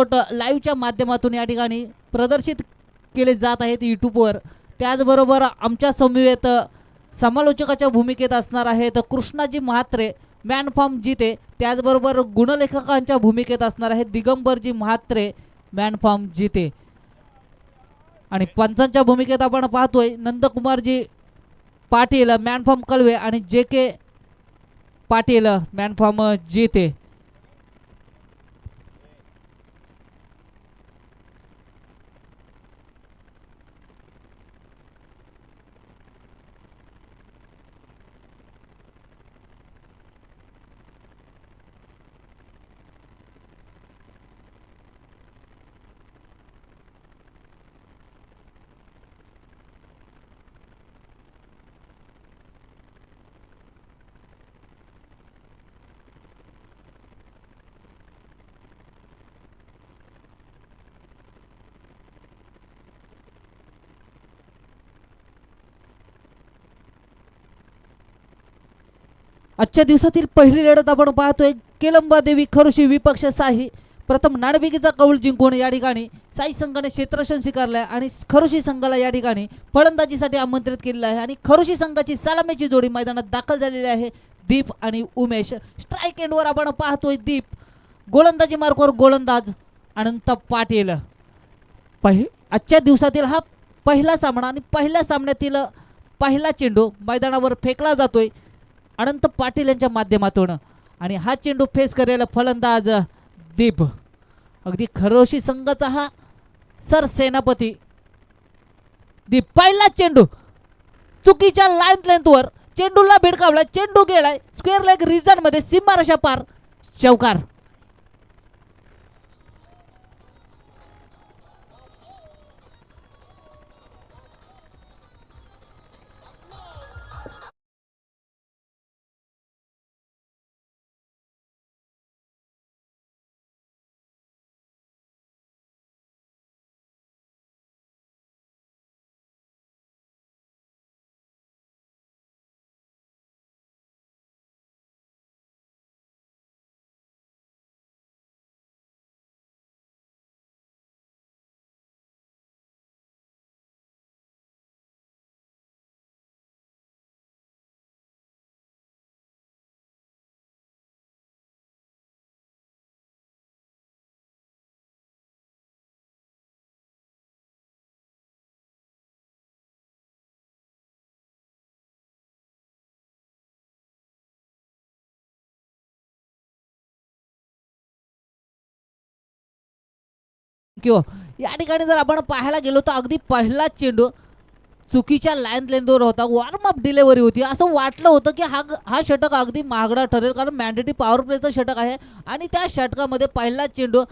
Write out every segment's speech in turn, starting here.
लाईव्हच्या माध्यमातून या ठिकाणी प्रदर्शित केले जात आहेत यूट्यूबवर. त्याचबरोबर आमच्या समवेत समालोचकाच्या भूमिकेत असणार आहेत कृष्णाजी म्हात्रे मॅन फ्रॉम जिते. त्याचबरोबर गुणलेखकांच्या भूमिकेत असणार आहेत दिगंबरजी म्हात्रे मॅन फ्रॉम जिते. आणि पंचांच्या भूमिकेत आपण पाहतोय नंदकुमारजी पाटील मॅन फ्रॉम कळवे आणि जे के पाटील मॅन फ्रॉम जिते. आजच्या दिवसातील पहिली लढत आपण पाहतोय केलंबा देवी खरुशी विपक्ष साही. प्रथम नाणेफेकीचा कौल जिंकून या ठिकाणी साई संघाने क्षेत्ररक्षण स्वीकारले आणि खरुशी संघाला या ठिकाणी फलंदाजीसाठी आमंत्रित केलेलं आहे. आणि खरुशी संघाची सलामीची जोडी मैदानात दाखल झालेली आहे दीप आणि उमेश. स्ट्राईक एंडवर आपण पाहतोय दीप, गोलंदाजी मार्कवर गोलंदाज अनंत पाटील. आजच्या दिवसातील हा पहिला सामना आणि पहिल्या सामन्यातील पहिला चेंडू मैदानावर फेकला जातोय अनंत पाटील यांच्या माध्यमातून. आणि हा चेंडू फेस करेल फलंदाज दीप. अगदी खरोशी संघाचा हा सरसेनापती दीप. पहिला चेंडू चुकीच्या लाईन लेंथवर चेंडूला भिडकावला, चेंडू गेलाय स्क्वेअर लेग रिजन मध्ये, सीमारेषा पार, चौकार. या ठिकाणी जर आपण पाहायला गेलो तर अगदी पहिला चेंडू चुकीच्या लाईन लेंथवर होता, वॉर्मअप डिलेवरी होती. असं वाटलं होतं की हा षटक अगदी महागडा ठरेल कारण मॅन्डेटरी पॉवर प्लेचं षटक आहे. आणि त्या षटकामध्ये पहिला चेंडू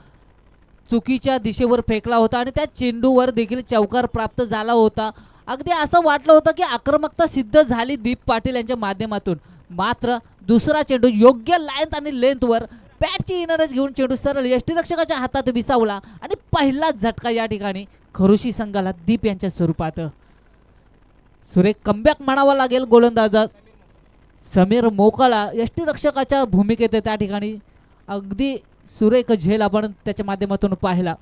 चुकीच्या दिशेवर फेकला होता आणि त्या चेंडूवर देखील चौकार प्राप्त झाला होता. अगदी असं वाटलं होतं की आक्रमकता सिद्ध झाली दीप पाटील यांच्या माध्यमातून. मात्र दुसरा चेंडू योग्य लाईन आणि लेंथवर बॅटची इनरच घेऊन चेंडू सरळ यष्टीरक्षकाच्या हातात विसावला आणि पहिला झटका या ठिकाणी खरुशी संघाला दीप यांच्या स्वरूपात. सुरेख कमबॅक म्हणावा लागेल गोलंदाजात समीर मोकाळा यष्टीरक्षकाच्या भूमिकेत त्या ठिकाणी अगदी सुरेख झेल आपण त्याच्या माध्यमातून पाहिला.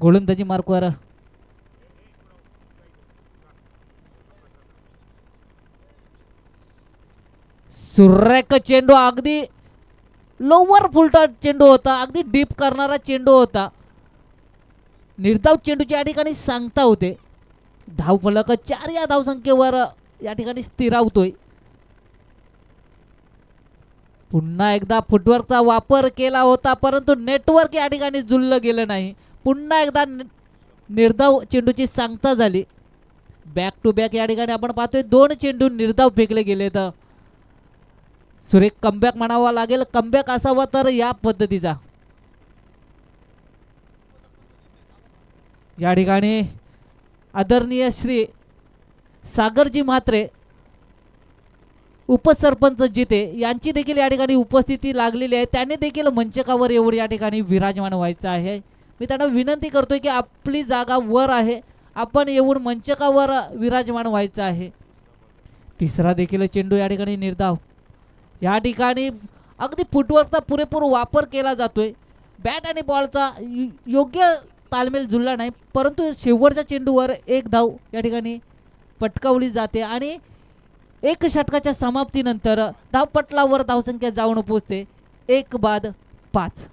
गोलंदाजी मार्कवर सुरेख चेंडू, अगदी लोवर फुलटॉस चेंडू होता, अगदी डीप करणारा चेंडू होता. निर्धाव चेंडूची या ठिकाणी सांगता होते. धावफलक 4 या धावसंख्येवर या ठिकाणी स्थिरावतोय. पुन्हा एकदा फुटवर्कचा वापर केला होता परंतु नेटवर्क या ठिकाणी जुळलं गेलं नाही. पुन्हा एकदा निर्धाव चेंडूची सांगता झाली. बॅक टू बॅक या ठिकाणी आपण पाहतोय 2 चेंडू निर्धाव फेकले गेले. तर सुरेख कमबॅक म्हणावा लागेल. कमबॅक असावा तर या पद्धतीचा. या ठिकाणी आदरणीय श्री सागरजी म्हात्रे उपसरपंच जिते यांची देखील या ठिकाणी उपस्थिती लागलेली आहे. त्याने देखील मंचकावर येऊन या ठिकाणी विराजमान व्हायचं आहे. मी त्यांना विनंती करतोय की आपली जागा वर आहे, आपण येऊन मंचकावर विराजमान व्हायचं आहे. तिसरा देखील चेंडू या ठिकाणी निर्धाव. या ठिकाणी अगदी फुटवर्कचा पुरेपूर वापर केला जातोय. बॅट आणि बॉलचा योग्य ताळमेळ जुळला नाही, परंतु शेवटच्या चेंडूवर एक धाव या ठिकाणी पटकावली जाते आणि एक षटकाच्या समाप्तीनंतर धावपटलावर धावसंख्या जाऊन पोहोचते 1-5.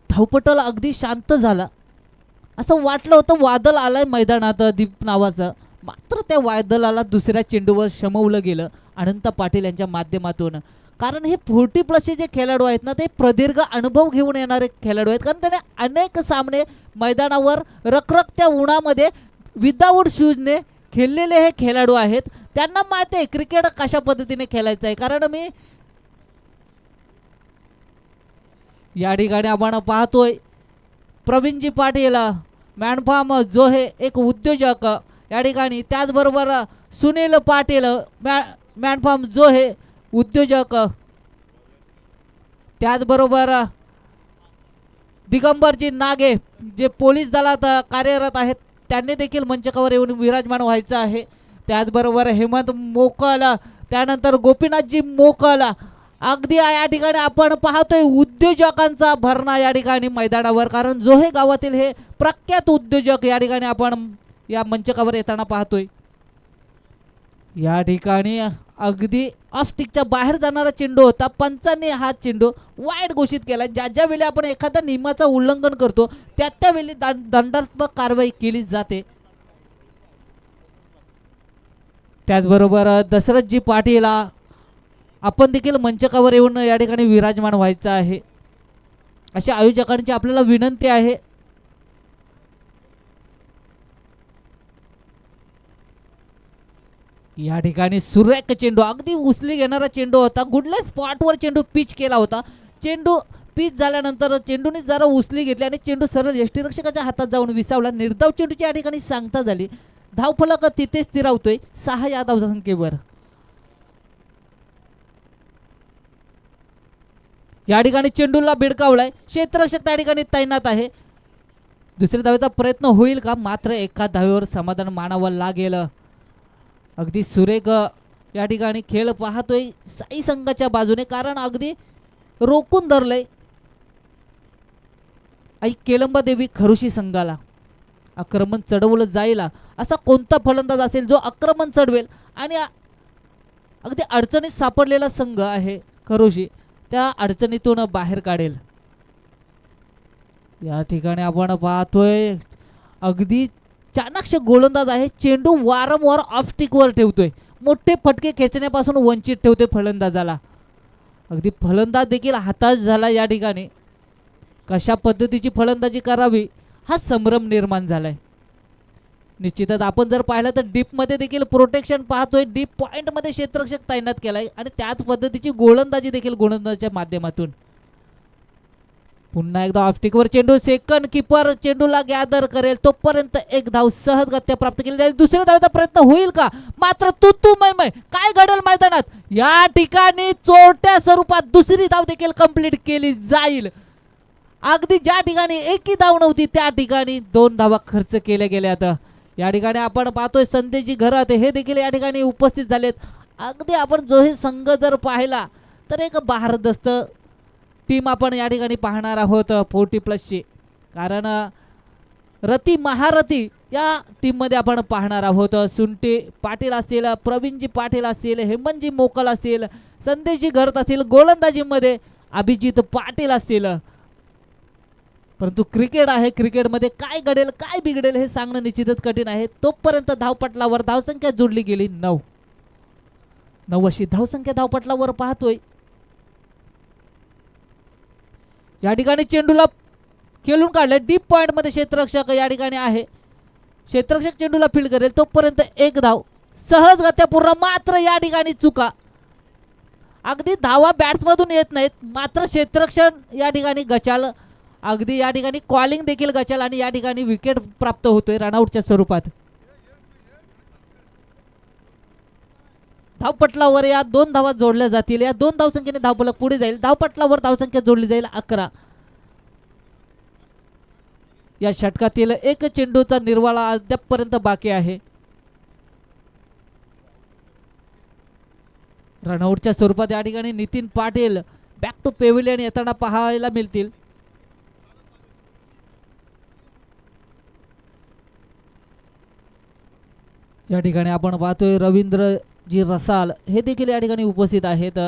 धावपटल अगदी शांत झाला, असं वाटलं होतं वादळ आलंय मैदानात दीप नावाचं, मात्र त्या वादळाला दुसऱ्या चेंडूवर शमवलं गेलं अनंत पाटील यांच्या माध्यमातून. कारण हे 40+ जे खेळाडू आहेत ना, ते प्रदीर्घ अनुभव घेऊन येणारे खेळाडू आहेत, कारण त्याने अनेक सामने मैदानावर रखरखत्या उन्हामध्ये विदाऊट शूजने खेळलेले हे खेळाडू आहेत. त्यांना माहिती आहे क्रिकेट कशा पद्धतीने खेळायचं आहे. कारण मी या ठिकाणी आपण पाहतोय प्रवीणजी पाटील मॅनफार्म जो हे एक उद्योजक या ठिकाणी, त्याचबरोबर सुनील पाटील मॅनफार्म जो हे उद्योजक, त्याचबरोबर दिगंबरजी नागे जे पोलीस दलात कार्यरत आहेत, त्यांनी देखील मंचकावर येऊन विराजमान व्हायचं आहे. त्याचबरोबर हेमंत मोकल, त्यानंतर गोपीनाथजी मोकल, अगदी या ठिकाणी आपण पाहतोय उद्योजकांचा भरणा या ठिकाणी मैदानावर. कारण जो हे गावातील हे प्रख्यात उद्योजक या ठिकाणी आपण या मंचकावर येताना पाहतोय. या ठिकाणी अगदी ऑफ स्टिकच्या बाहेर जाणारा चेंडू होता, पंचांनी हा चेंडू वाईड घोषित केला. ज्या ज्या वेळी आपण एखाद्या नियमाचं उल्लंघन करतो त्या त्यावेळी दंडात्मक कारवाई केली जाते. त्याचबरोबर दशरथजी पाटील आपण देखील मंचकावर येऊन या ठिकाणी विराजमान व्हायचं आहे, अशा आयोजकांची आपल्याला विनंती आहे. या ठिकाणी सुरेख चेंडू, अगदी उचली घेणारा चेंडू होता, गुडल्या स्पॉटवर चेंडू पिच केला होता. चेंडू पिच झाल्यानंतर चेंडूने जरा उचली घेतली आणि चेंडू सरळ यष्टीरक्षकाच्या हातात जाऊन विसावला. निर्धाव चेंडूची या ठिकाणी सांगता झाली. धावफलक तिथे स्थिरावतोय 6 या धावसंख्येवर. या ठिकाणी चेंडूला भिडकावलाय, क्षेत्ररक्षक त्या ठिकाणी तैनात आहे. दुसऱ्या धावेचा प्रयत्न होईल का? मात्र एका धावेवर समाधान मानावं लागेल. अगदी सुरेख या ठिकाणी खेळ पाहतोय साई संघाच्या बाजूने, कारण अगदी रोखून धरलंय आई केलंबा देवी खरुशी संघाला. आक्रमण चढवलं जाईल असा कोणता फलंदाज असेल जो आक्रमण चढवेल आणि अगदी अडचणीत सापडलेला संघ आहे खरुशी, त्या अडचणीतून बाहेर काढेल. या ठिकाणी आपण पाहतोय अगदी चाणाक्ष गोलंदाज आहे, चेंडू वारंवार ऑफ स्टिकवर ठेवतोय, मोठे फटके खेचण्यापासून वंचित ठेवतोय फलंदाजाला. अगदी फलंदाज देखील हताश झाला. या ठिकाणी कशा पद्धतीची फलंदाजी करावी हा संभ्रम निर्माण झालाय. निश्चितच आपण जर पाहिलं तर डीपमध्ये देखील प्रोटेक्शन पाहतोय, डीप पॉइंटमध्ये क्षेत्ररक्षक तैनात केलाय आणि त्याच पद्धतीची गोलंदाजी देखील गोलंदाजाच्या माध्यमातून. पुन्हा एकदा ऑफस्टिकवर चेंडू, सेकंड कीपर चेंडूला गॅदर करेल तोपर्यंत एक धाव सहजगत्या प्राप्त केली जाईल. दुसऱ्या धावेचा प्रयत्न होईल का? मात्र तू मै काय घडेल मैदानात? या ठिकाणी चोरट्या स्वरूपात दुसरी धाव देखील कंप्लीट केली जाईल. अगदी ज्या ठिकाणी एकही धाव नव्हती त्या ठिकाणी 2 धावा खर्च केल्या गेल्यात. या ठिकाणी आपण पाहतोय संदेशजी घरात हे देखील या ठिकाणी उपस्थित झालेत. अगदी आपण जो हे संघ जर पाहिला तर एक भारदस्त टीम आपण या ठिकाणी पाहणार आहोत 40+ची. कारण रती महारथी या टीममध्ये आपण पाहणार आहोत. सुंटे पाटील असतील, प्रवीणजी पाटील असतील, हेमंतजी मोकल असतील, संदेशजी घरत असतील, गोलंदाजीमध्ये अभिजित पाटील असतील. परंतु क्रिकेट आहे, क्रिकेटमध्ये काय घडेल काय बिघडेल हे सांगणं निश्चितच कठीण आहे. तोपर्यंत धावपटलावर धावसंख्या जोडली गेली 9 अशी धावसंख्या धावपटलावर पाहतोय. या ठिकाणी चेंडूला खेळून काढले, डीप पॉइंट मध्ये क्षेत्ररक्षक या ठिकाणी आहे, क्षेत्ररक्षक चेंडूला फील्ड करेल तोपर्यंत एक धाव सहजगत्या पूर्ण. मात्र या ठिकाणी चुका, अगदी धावा बॅट्समधून येत नाहीत, मात्र क्षेत्ररक्षण या ठिकाणी गचाल, अगदी या ठिकाणी कॉलिंग देखील गचाल आणि या ठिकाणी विकेट प्राप्त होतोय रनआउटच्या स्वरूपात. धावपटलावर या 2 धावा जोडल्या जातील. या 2 धावसंख्येने धावफलक पुढे जाईल. धावपटलावर धावसंख्या जोडली जाईल 11. या षटकातील एक चेंडूचा निर्वाळा अद्यापपर्यंत बाकी आहे. रनआउटच्या स्वरूपात या ठिकाणी Nitin Patil back to pavilion येताना पाहायला मिळतील. या ठिकाणी आपण पाहतोय रवींद्रजी रसाल हे देखील या ठिकाणी उपस्थित आहेत.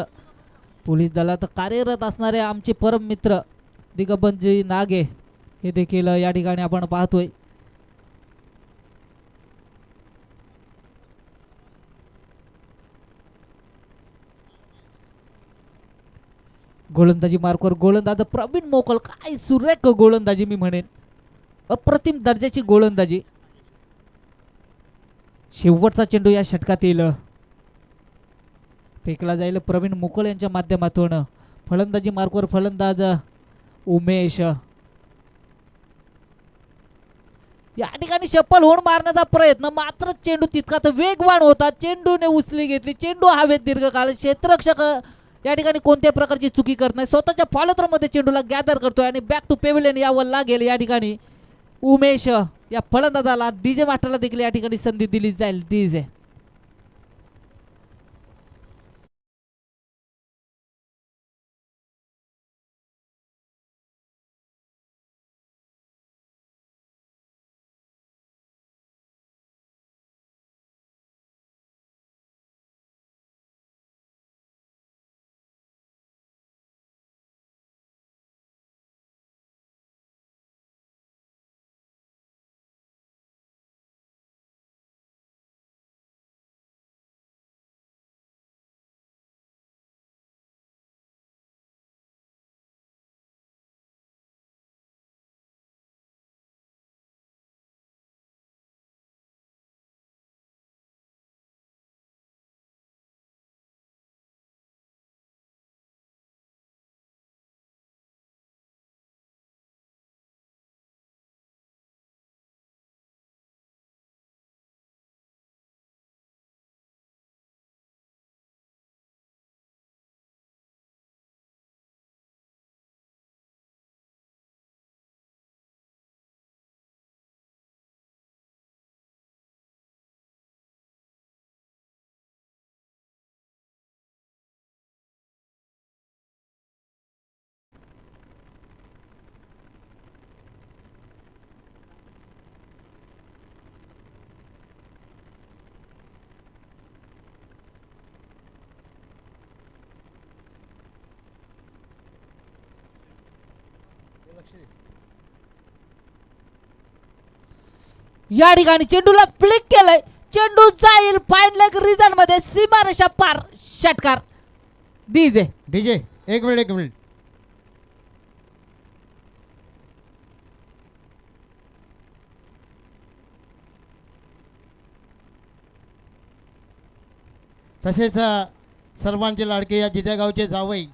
पोलीस दलात कार्यरत असणारे आमचे परम मित्र दिगंबरजी नागे हे देखील या ठिकाणी आपण पाहतोय. गोलंदाजी मार्कवर गोलंदाज प्रवीण मोकल, काय सुरेख गोलंदाजी मी म्हणेन, अप्रतिम दर्जाची गोलंदाजी. शेवटचा चेंडू या षटकातील फेकला जाईल प्रवीण मोकळ यांच्या माध्यमातून. फलंदाजी मार्कवर फलंदाज उमेश. या ठिकाणी शप्पल होऊन मारण्याचा प्रयत्न, मात्र चेंडू तितकाच वेगवान होता. चेंडूने उचली घेतली, चेंडू हवेत दीर्घकाळ. क्षेत्ररक्षक या ठिकाणी कोणत्याही प्रकारची चुकी करत नाही, स्वतःच्या फॉलोथ्रोमध्ये चेंडूला गॅदर करतोय आणि बॅक टू पेव्हिलियन यावर लागेल. या ठिकाणी उमेश या फलंदाजाला डीजे मास्टरला देखील या ठिकाणी संधी दिली जाईल. डीजे या ठिकाणी चेंडूला फ्लिक केलंय. चेंडू जाईल फाईन लेग रिजन मध्ये, सीमारेषा पार. षटकार. डीजे डीजे एक मिनिट. तसेच सर्वांचे लाडके या जिथे गावचे जावई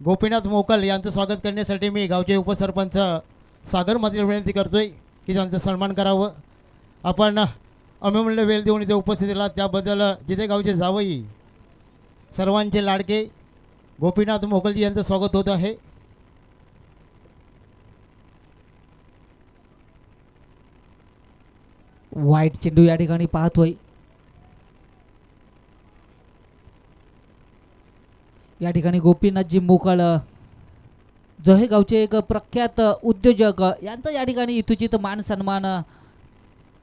गोपीनाथ मोकल यांचं स्वागत करण्यासाठी मी गावचे उपसरपंच सागर मात्र विनंती करतोय की त्यांचा सन्मान करावं. आपण अमूल्य वेळ देऊन इथे उपस्थित राहिला त्याबद्दल जिथे गावचे जावई सर्वांचे लाडके गोपीनाथ मोकलजी यांचं स्वागत होत आहे. वाईट चेंडू या ठिकाणी पाहतोय. या ठिकाणी गोपीनाथजी मोकळ जहे गावचे एक प्रख्यात उद्योजक यांचा या ठिकाणी इथुचित मान सन्मान,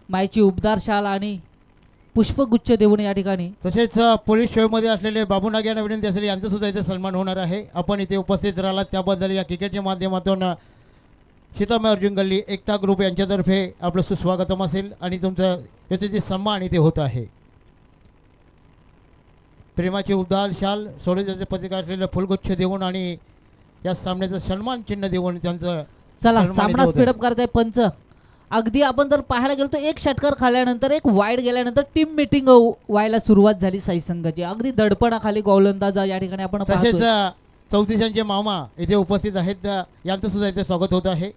मायची उबदार शाल आणि पुष्पगुच्छ देऊन या ठिकाणी. तसेच पोलीस शोमध्ये असलेले बाबू नाग यांना विनंती असेल यांचा सुद्धा इथे सन्मान होणार आहे. आपण इथे उपस्थित राहिलात त्याबद्दल या क्रिकेटच्या माध्यमातून सीतामय अर्जुन गल्ली एकता ग्रुप यांच्यातर्फे आपलं सुस्वागतम असेल आणि तुमचं याचे जे सन्मान इथे होत आहे. प्रेमाची उबदार शाल सोडे पत्रिका असलेलं फुलगुच्छ देऊन आणि या सामन्याचं सन्मान चिन्ह देऊन त्यांचं चला सामना स्पीडअप करताय पंच. अगदी आपण जर पाहायला गेलो तर एक षटकार खाल्यानंतर एक वाईड गेल्यानंतर टीम मीटिंग व्हायला सुरुवात झाली साई संघाची. अगदी दडपणाखाली गोलंदाज या ठिकाणी आपण तसेच चौतीसांचे मामा इथे उपस्थित आहेत, यांचं सुद्धा इथे स्वागत होत आहे.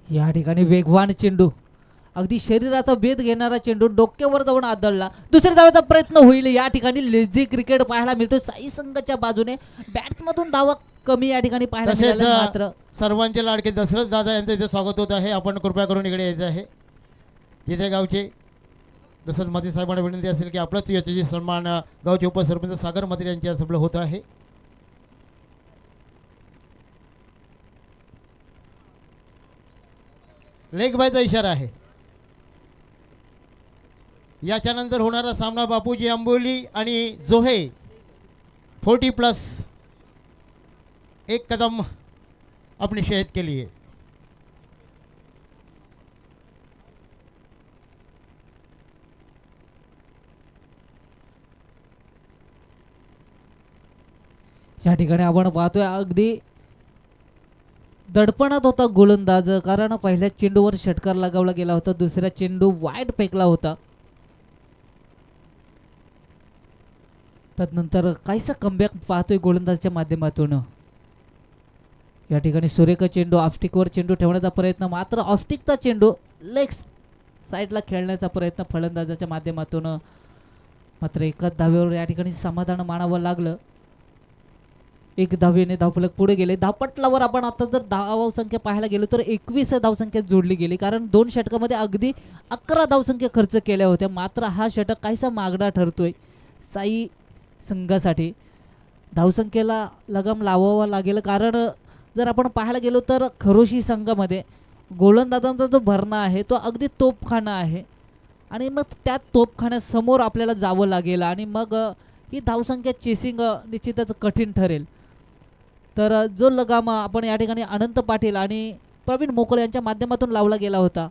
या ठिकाणी वेगवान चेंडू अगदी शरीराचा भेद घेणारा चेंडू डोक्यावर जाऊन आदळला. दुसऱ्या धावेचा प्रयत्न होईल. या ठिकाणी लेझी क्रिकेट पाहायला मिळतो साई संघाच्या बाजूने. बॅट्समधून धावा कमी या ठिकाणी पाहायला तसेच मिळाल्या. मात्र सर्वांचे लाडके दशरथ दादा यांचं इथे स्वागत होत आहे. आपण कृपया करून इकडे यायचं आहे. जिथे गावचे दशरथ माते साहेबांना विनंती असेल की आपलाच यशस्वी सन्मान गावचे उपसरपंच सागर माते यांच्या सबळ होत आहे. लेग बायचा इशारा आहे. याच्यानंतर होणारा सामना बापूजी आंबोली आणि जोहे 40+ एक कदम अपनी सेहत के लिए. या ठिकाणी आपण पाहतोय अगदी दडपणात होता गोलंदाज. कारण पहिल्या चेंडूवर षटकार लगावला गेला होता. दुसरा चेंडू वाईड फेकला होता. तदनंतर काहीसा कमबॅक पाहतोय गोलंदाजाच्या माध्यमातून. या ठिकाणी सुरेख चेंडू ऑफस्टिकवर चेंडू ठेवण्याचा प्रयत्न. मात्र ऑफस्टिकचा चेंडू लेग साईडला खेळण्याचा प्रयत्न फलंदाजाच्या माध्यमातून. मात्र एकाच धावेवर या ठिकाणी समाधान मानावं लागलं. एक धावेने धावफलक पुढे गेले. धावपटलावर आपण आता जर धावसंख्या पाहायला गेलो तर 21 धावसंख्या जोडली गेली. कारण 2 षटकामध्ये अगदी 11 धावसंख्या खर्च केल्या होत्या. मात्र हा षटक काहीसा मागडा ठरतोय साई संघासाठी. धावसंख्येला लगाम लावावा लागेल. कारण जर आपण पाहायला गेलो तर खरोशी संघामध्ये गोलंदाजांचा जो भरणा आहे तो अगदी तोपखाना आहे. आणि मग त्या तोपखान्यासमोर आपल्याला जावं लागेल. आणि मग ही धावसंख्या चेसिंग निश्चितच कठीण ठरेल. तर जो लगाम आपण या ठिकाणी अनंत पाटील आणि प्रवीण मोकळे यांच्या माध्यमातून लावला गेला होता.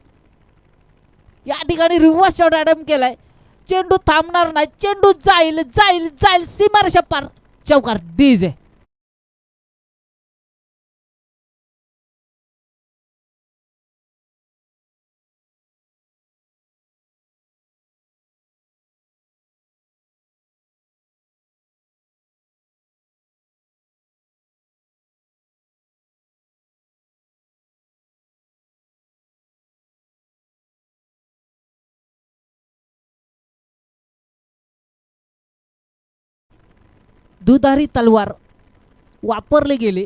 या ठिकाणी रिव्हर्स शॉट अटेम्प्ट केलाय. चेंडू थांबणार नाही. चेंडू जाईल जाईल जाईल सीमारेषा पार. चौकार डीजे. दुधारी तलवार वापरले गेले.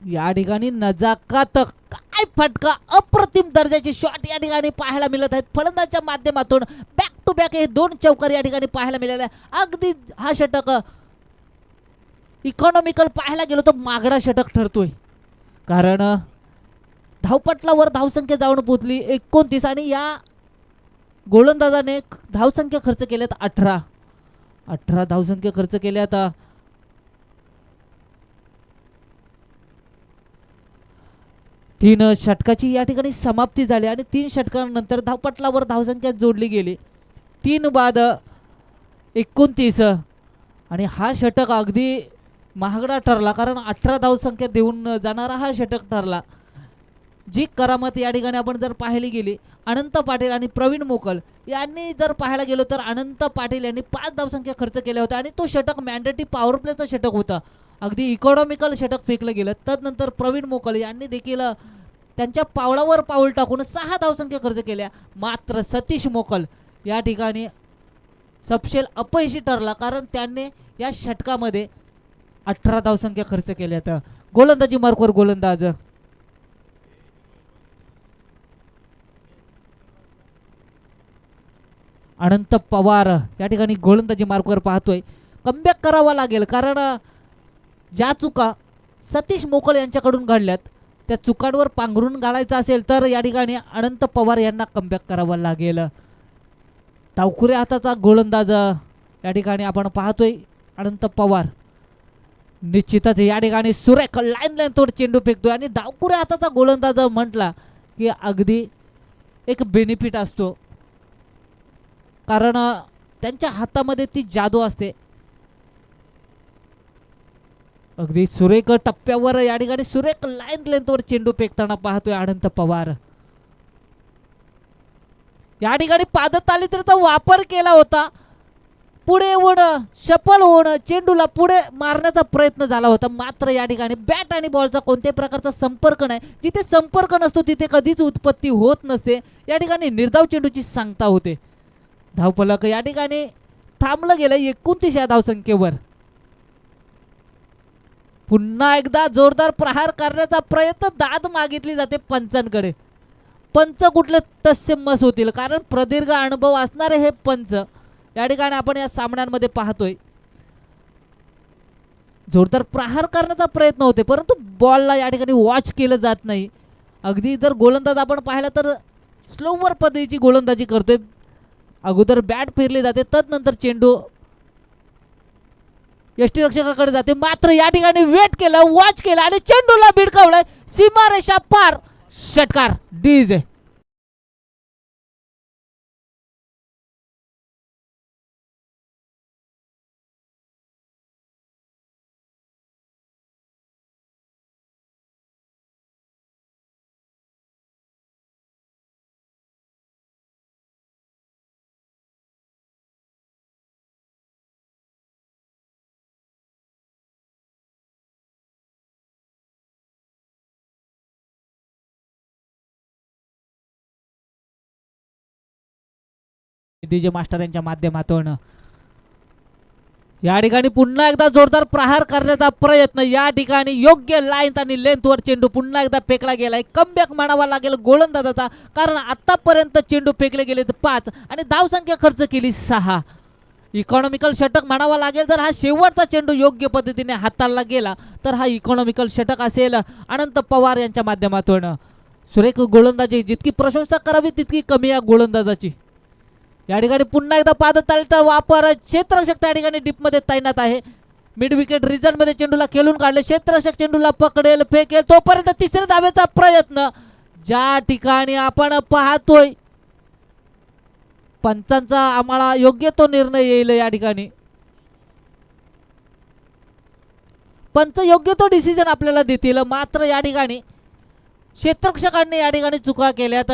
या ठिकाणी नजाकत काय फटका. अप्रतिम दर्जाचे शॉट या ठिकाणी पाहायला मिळत आहेत फलंदाजाच्या माध्यमातून. बॅक टू बॅक हे 2 चौकार या ठिकाणी पाहायला मिळाले. अगदी हा षटक इकॉनॉमिकल पाहायला गेलो तर मागडा षटक ठरतोय. कारण धावपटलावर धावसंख्या जाऊन पोचली 29 आणि या गोलंदाजाने धावसंख्या खर्च केल्यात 18 धावसंख्या खर्च केल्यात. 3 षटकाची या ठिकाणी समाप्ती झाली आणि 3 षटकानंतर धावपटलावर धावसंख्या जोडली गेली. 3 बाद 29 आणि हा षटक अगदी महागडा ठरला. कारण 18 धावसंख्या देऊन जाणारा हा षटक ठरला. जी करामत या ठिकाणी आपण जर पाहिली गेली अनंत पाटील आणि प्रवीण मोकल यांनी जर पाहायला गेलो तर अनंत पाटील यांनी 5 धावसंख्या खर्च केल्या होत्या आणि तो षटक मॅन्डेटरी पॉवर प्लेचं षटक होता. अगदी इकॉनॉमिकल षटक फेकलं गेलं. तदनंतर प्रवीण मोकल यांनी देखील त्यांच्या पावलावर पाऊल टाकून 6 धावसंख्या खर्च केल्या. मात्र सतीश मोकल या ठिकाणी सपशेल अपयशी ठरला. कारण त्यांनी या षटकामध्ये 18 धावसंख्या खर्च केल्यात. गोलंदाजी मार्कवर गोलंदाज अनंत पवार या ठिकाणी गोलंदाजी मार्कवर पाहतोय. कमबॅक करावा लागेल. कारण ज्या चुका सतीश मोकळ यांच्याकडून घडल्यात त्या चुकांवर पांघरून घालायचं असेल तर या ठिकाणी अनंत पवार यांना कमबॅक करावा लागेल. डावखुऱ्या हाताचा गोलंदाज या ठिकाणी आपण पाहतोय अनंत पवार. निश्चितच या ठिकाणी सुरेख लाईन तोड चेंडू फेकतोय आणि डावखुऱ्या हाताचा गोलंदाज म्हटला की अगदी एक बेनिफिट असतो. कारण त्यांच्या हातामध्ये ती जादू असते. अगदी सुरेख टप्प्यावर या ठिकाणी सुरेख लाईन लेंथवर चेंडू फेकताना पाहतोय अनंत पवार. या ठिकाणी पादतालित्र्याचा वापर केला होता पुढे येऊन सफल होऊन चेंडूला पुढे मारण्याचा प्रयत्न झाला होता, मात्र या ठिकाणी बॅट आणि बॉलचा कोणत्याही प्रकारचा संपर्क नाही. जिथे संपर्क नसतो तिथे कधीच उत्पत्ती होत नसते. या ठिकाणी निर्धाव चेंडूची सांगता होते. धावफलक या ठिकाणी थांबलं गेलं 29 या धावसंख्येवर. पुन्हा एकदा जोरदार प्रहार करण्याचा प्रयत्न, दाद मागितली जाते पंचांकडे. पंच कुठले तस्यमस होतील, कारण प्रदीर्घ अनुभव असणारे हे पंच या ठिकाणी आपण या सामन्यांमध्ये पाहतोय. जोरदार प्रहार करण्याचा प्रयत्न होते, परंतु बॉलला या ठिकाणी वॉच केलं जात नाही. अगदी जर गोलंदाज आपण पाहिला तर स्लोवर पद्धतीची गोलंदाजी करतोय. अगोदर बॅट फिरली जाते, तदनंतर चेंडू यष्टीरक्षकाकडे जाते. मात्र या ठिकाणी वेट केलं, वॉच केलं आणि चेंडूला भिडकावलाय सीमारेषा पार. षटकार डीजे. डीजे मास्टर यांच्या माध्यमातून या ठिकाणी पुन्हा एकदा जोरदार प्रहार करण्याचा प्रयत्न. या ठिकाणी योग्य लाईन आणि लेंथवर चेंडू पुन्हा एकदा फेकला गेलाय. कमबॅक म्हणावा लागेल गोलंदाजाचा, कारण आतापर्यंत चेंडू फेकले गेले 5 आणि धावसंख्या खर्च केली 6. इकॉनॉमिकल षटक म्हणावा लागेल. जर हा शेवटचा चेंडू योग्य पद्धतीने हाताळला गेला तर हा इकॉनॉमिकल षटक असेल. अनंत पवार यांच्या माध्यमातून सुरेख गोलंदाजी, जितकी प्रशंसा करावी तितकी कमी या गोलंदाजाची. या ठिकाणी पुन्हा एकदा पादतालीचा वापर. क्षेत्ररक्षक त्या ठिकाणी डीपमध्ये तैनात आहे. मिड विकेट रिझनमध्ये चेंडूला खेळून काढले. क्षेत्ररक्षक चेंडूला पकडेल, फेकेल, तोपर्यंत तिसऱ्या धावेचा प्रयत्न. ज्या ठिकाणी आपण पाहतोय पंचांचा आम्हाला योग्य तो निर्णय येईल. या ठिकाणी पंच योग्य तो डिसिजन आपल्याला देतील, मात्र या ठिकाणी क्षेत्ररक्षकांनी या ठिकाणी चुका केल्यात.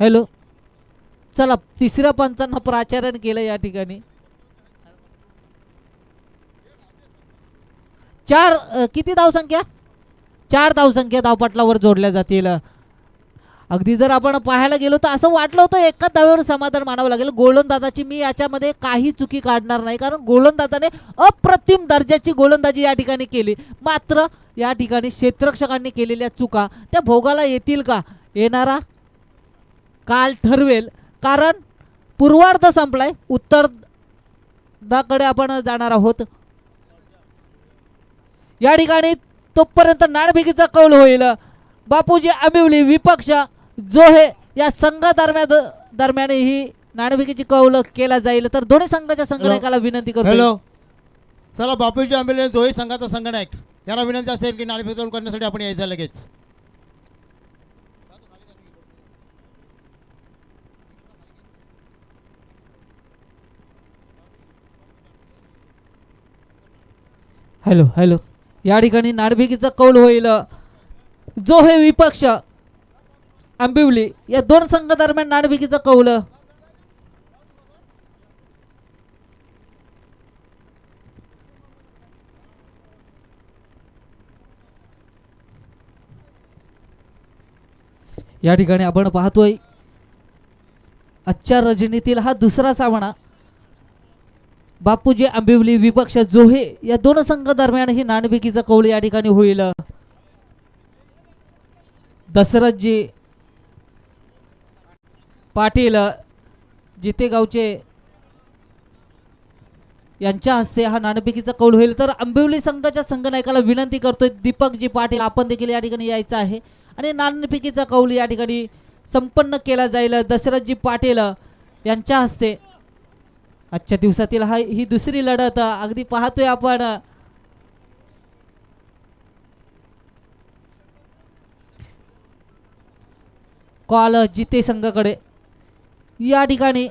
हॅलो, चला तिसऱ्या पंचांना प्राचारण केलं. या ठिकाणी 4 किती धावसंख्या, 4 धावसंख्या धावपटलावर जोडल्या जातील. अगदी जर आपण पाहायला गेलो तर असं वाटलं होतं एका धावेवर समाधान मानावं लागेल गोलंदाजाची. मी याच्यामध्ये काही चुकी काढणार नाही, कारण गोलंदाजाने अप्रतिम दर्जाची गोलंदाजी या ठिकाणी केली. मात्र या ठिकाणी क्षेत्ररक्षकांनी केलेल्या चुका त्या भोगाला येतील का, येणारा काल ठरवेल. कारण पूर्वार्ध संपलाय, उत्तरार्धाकडे आपण जाणार आहोत. या ठिकाणी तोपर्यंत नाणेफेकीचा कौल होईल. बापूजी आंबिवली विपक्ष जोहे या संघादरम्यान ही नाणेफेकीची कौल केला जाईल. तर दोन्ही संघाच्या संघनायकाला विनंती करतो. हॅलो, चला बापूजी आंबिवली दोन्ही संघाचा संघनायक यांना विनंती असेल की नाणेफेक चालू करण्यासाठी आपण यायचं लगेच. हॅलो हॅलो, या ठिकाणी नाणेफेकीचा कौल होईल. जो हे विपक्ष आंबिवली या दोन संघ दरम्यान नाणेफेकीचा कौल. या ठिकाणी आपण पाहतोय आजच्या रजनीतील हा दुसरा सामना. बापूजी आंबिवली विपक्ष जोहे या दोन संघ दरम्यान ही नाणेफेकीचा कौल या ठिकाणी होईल. दशरथजी पाटील जितेगावचे यांच्या हस्ते हा नाणेफेकीचा कौल होईल. तर आंबिवली संघाच्या संघनायकाला विनंती करतोय दीपकजी पाटील आपण देखील या ठिकाणी यायचं आहे आणि नाणेफेकीचा कौल या ठिकाणी संपन्न केला जाईल. दशरथजी पाटील यांच्या हस्ते आजच्या दिवसातील ही दुसरी लढत अगदी पाहतोय आपण. कॉल जिते संघाकडे. या ठिकाणी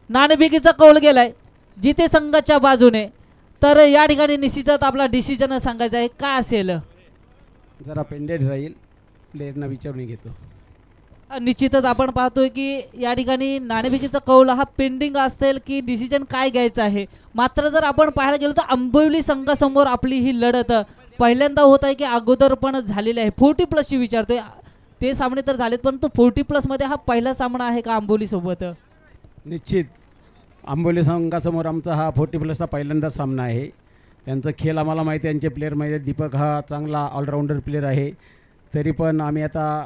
नाणेफेकीचा कौल गेलाय जिथे संघाच्या बाजूने. तर या ठिकाणी निश्चितच आपला डिसिजन सांगायचा आहे काय असेल. जरा पेंडेड राहील, प्लेयरना विचारून घेतो. निश्चितच आपण पाहतोय की या ठिकाणी नाणेफेकीचा कौल हा पेंडिंग असेल की डिसिजन काय घ्यायचं आहे. मात्र जर आपण पाहायला गेलो तर आंबोली संघासमोर आपली ही लढत पहिल्यांदा होत आहे की अगोदर पण झालेली आहे. 40+ विचारतोय, ते सामने तर झालेत परंतु 40+ मध्ये हा पहिला सामना आहे का आंबोली सोबत. निश्चित आंबोली संघासमोर आमचा हा 40+चा पहिल्यांदाच सामना आहे. त्यांचा खेळ आम्हाला माहिती आहे, त्यांचे प्लेयर माहिती आहे. दीपक हा चांगला ऑलराऊंडर प्लेयर आहे. तरी पण आम्ही आता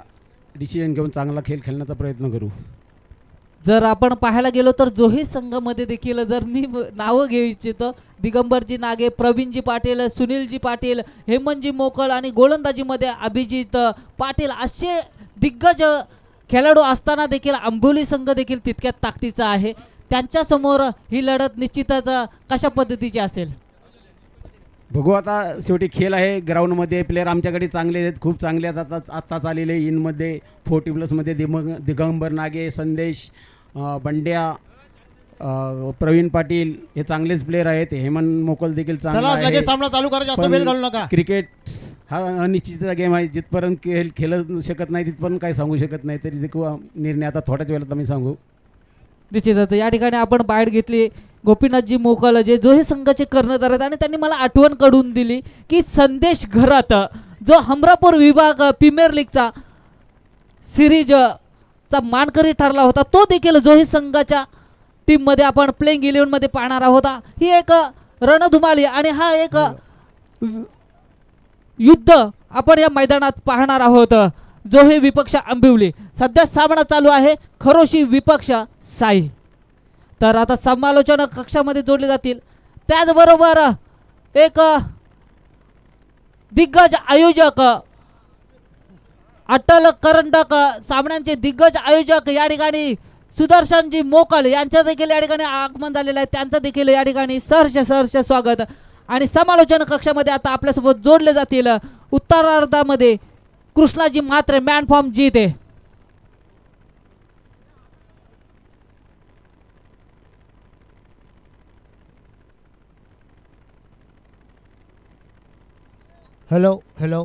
डिसिजन घेऊन चांगला खेळ खेळण्याचा प्रयत्न करू. जर आपण पाहायला गेलो तर जोही संघामध्ये देखील जर मी नावं घेऊ इच्छितो, दिगंबरजी नागे, प्रवीणजी पाटील, सुनीलजी पाटील, हेमंतजी मोकळ आणि गोलंदाजीमध्ये अभिजित पाटील असे दिग्गज खेळाडू असताना देखील आंबोली संघ देखील तितक्यात ताकदीचा आहे. त्यांच्यासमोर ही लढत निश्चितच कशा पद्धतीची असेल. बघू आता, शेवटी खेळ आहे. ग्राउंडमध्ये प्लेयर आमच्याकडे चांगले आहेत, खूप चांगले आहेत. आत्ताच आलेले इनमध्ये 40+मध्ये दिगंबर नागे, संदेश, बंड्या, प्रवीण पाटील हे चांगलेच प्लेयर आहेत. हेमंत मोकल देखील चांगला चला लगेच आहे. सामना चालू करा, जास्त वेळ घालू नका. क्रिकेट हा अनिश्चितचा गेम आहे. जिथपर्यंत खेळू शकत नाही तिथपर्यंत काही सांगू शकत नाही. तरी देखील निर्णय आता थोड्याच वेळात आम्ही सांगू. निश्चितच या ठिकाणी आपण बाहेर घेतली गोपीनाथजी मोकल जे जो हे संघाचे कर्णधार आहेत आणि त्यांनी मला आठवण करून दिली की संदेश घरात जो हमरापूर विभाग प्रीमियर लीगचा सिरीजचा मानकरी ठरला होता, तो देखील जो हे संघाच्या टीममध्ये आपण प्लेइंग 11 मध्ये पाहणार आहोत. ही एक रणधुमाळी आणि हा एक युद्ध आपण या मैदानात पाहणार आहोत. जो हे विपक्ष आंबिवली. सध्या सामना चालू आहे खरोशी विपक्ष साई. तर आता समालोचन कक्षामध्ये जोडले जातील. त्याचबरोबर एक दिग्गज आयोजक अटल करंडक, सामन्यांचे दिग्गज आयोजक या ठिकाणी सुदर्शनजी मोकल यांचं देखील या ठिकाणी आगमन झालेलं आहे. त्यांचं देखील या ठिकाणी सहर्ष स्वागत. आणि समालोचन कक्षामध्ये आता आपल्यासोबत जोडले जातील उत्तरार्धामध्ये कृष्णाजी मात्रे, मॅन फॉर्म जीते. Hello hello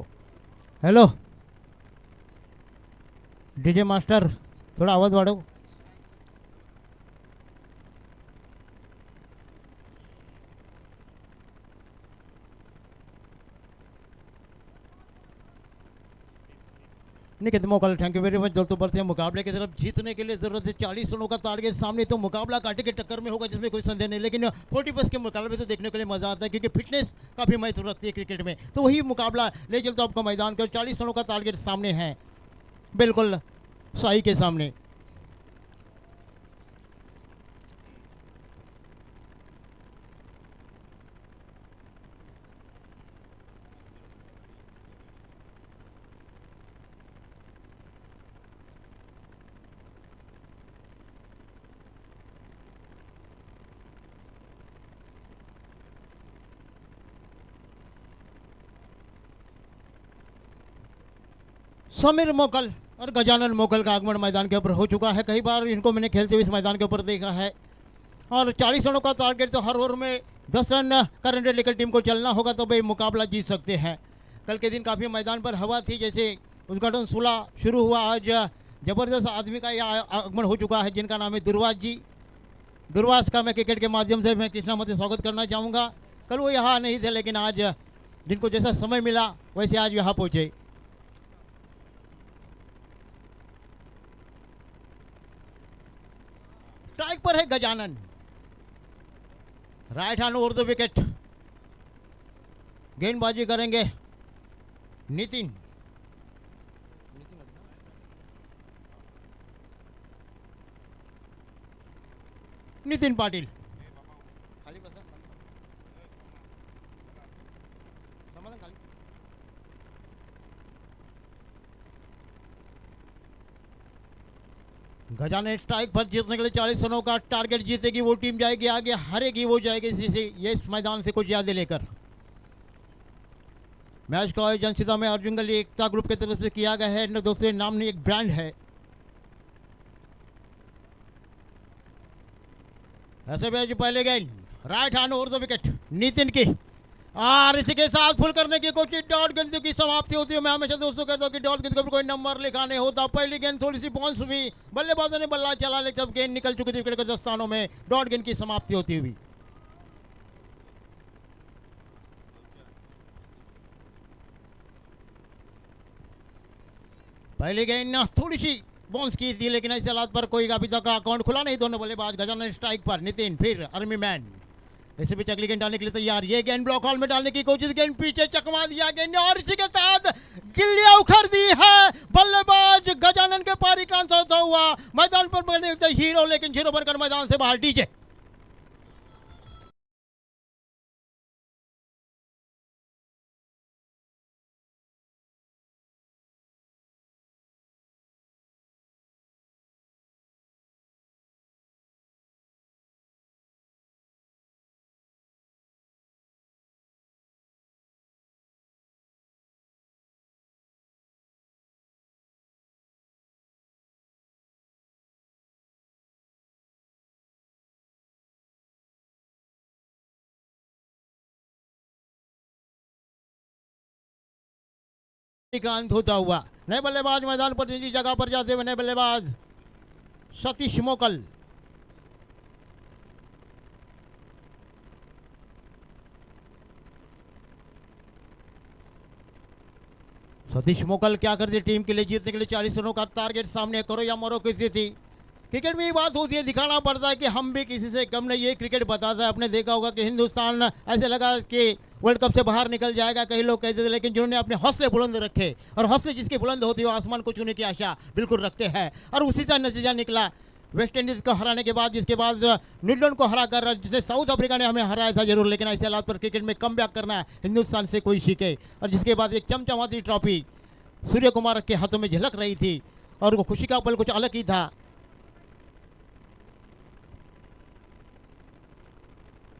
hello DJ master, थोडा आवाज वाढव. निकेत मोकल, थैंक यू वेरी मच. जल्द बढ़ते हैं मुकाबले की तरफ. जीतने के लिए जरूरत है 40 रनों का टारगेट सामने, तो मुकाबला कांटे के टक्कर में होगा जिसमें कोई संदेह नहीं. लेकिन 40+ के मुकाबले तो देखने के लिए मजा आता है क्योंकि फिटनेस काफ़ी महत्व रखती है क्रिकेट में. तो वही मुकाबला ले चलते आपका मैदान का. 40 रनों का टारगेट सामने है, बिल्कुल साई के सामने. समीर मोकल और गजानन मोकल का आगमन मैदान के ऊपर हो चुका है. कई बार इनको मैंने खेलते हुए इस मैदान के ऊपर देखा है. और 40 रनों का टारगेट, तो हर ओवर में 10 रन का रन रेट लेकर टीम को चलना होगा तो भाई मुकाबला जीत सकते हैं. कल के दिन काफ़ी मैदान पर हवा थी. जैसे उद्घाटन 16 शुरू हुआ, आज ज़बरदस्त आदमी का यह आगमन हो चुका है जिनका नाम है दुर्वास जी. दुर्वास का मैं क्रिकेट के माध्यम से मैं कृष्णा मध्य स्वागत करना चाहूँगा. कल वो यहाँ नहीं थे लेकिन आज जिनको जैसा समय मिला वैसे आज यहाँ पहुँचे. स्ट्राइक पर है Gajanan, right hand over the wicket. गेंदबाजी करेंगे नितिन. नितिन पाटिल. खाली बसा. समाधान खाली. गजानन स्ट्राइक पर जीतने के लिए 40 रनों का टारगेट. जीतेगी वो टीम जाएगी आगे, हारेगी वो जाएगी ये इस मैदान से कुछ यादें लेकर. मैच का आयोजन सीधा में अर्जुन गली एकता ग्रुप की तरफ से किया गया है. दोस्तों नाम नहीं, एक ब्रांड है. ऐसे भी पहले गेंद right hand over the wicket Nitin की और इसी के साथ फुल करने की कोशिश डॉट गेंद की समाप्ति होती है। मैं हमेशा दोस्तों कहता हूँ कि डॉट गेंद को कोई नंबर लिखा नहीं होता। पहली गेंद थोड़ी सी बाउंस हुई, बल्लेबाजों ने बल्ला चला, लेकिन जब गेंद निकल चुकी थी विकेट के 10 स्थानों में डॉट गेंद की समाप्ति होती हुई। पहली गेंद थोड़ी सी बाउंस की थी, लेकिन ऐसे हालात पर कोई अभी तक अकाउंट खुला नहीं। दोनों बल्लेबाज गजानन स्ट्राइक पर, नितिन फिर आर्मी मैन इसी बीच अगली गेंद डालने के लिए तैयार। ये गेंद ब्लॉक हॉल में डालने की कोशिश, गेंद पीछे चकमा दिया गेंद और इसी के साथ गिल्लियां उखड़ दी है। बल्लेबाज गजानन के पारी का अंत होता हुआ मैदान पर बने हीरो, लेकिन जीरो बनकर मैदान से बाहर। डीजे का अंत होता हुआ। नए बल्लेबाज मैदान पर जिस जगह पर जाते हुए नए बल्लेबाज सतीश मोकल। सतीश मोकल क्या करते टीम के लिए जीतने के लिए 40 रनों का टारगेट सामने करो या मरो की स्थिति। क्रिकेट में ये बात होती है, दिखाना पड़ता है कि हम भी किसी से कम नहीं। ये क्रिकेट बताता है। आपने देखा होगा कि हिंदुस्तान ऐसे लगा कि वर्ल्ड कप से बाहर निकल जाएगा, कई लोग कहते थे, लेकिन जिन्होंने अपने हौसले बुलंद रखे और हौसले जिसके बुलंद होती है वो आसमान को छूने की आशा बिल्कुल रखते हैं। और उसी का नतीजा निकला वेस्ट इंडीज को हराने के बाद, जिसके बाद न्यूजीलैंड को हरा कर, जिसे साउथ अफ्रीका ने हमें हराया था जरूर, लेकिन ऐसे हालात पर क्रिकेट में कम बैक करना है हिंदुस्तान से कोई सीखे। और जिसके बाद एक चमचमाती ट्रॉफी सूर्य कुमार के हाथों में झलक रही थी और वो खुशी का पल कुछ अलग ही था।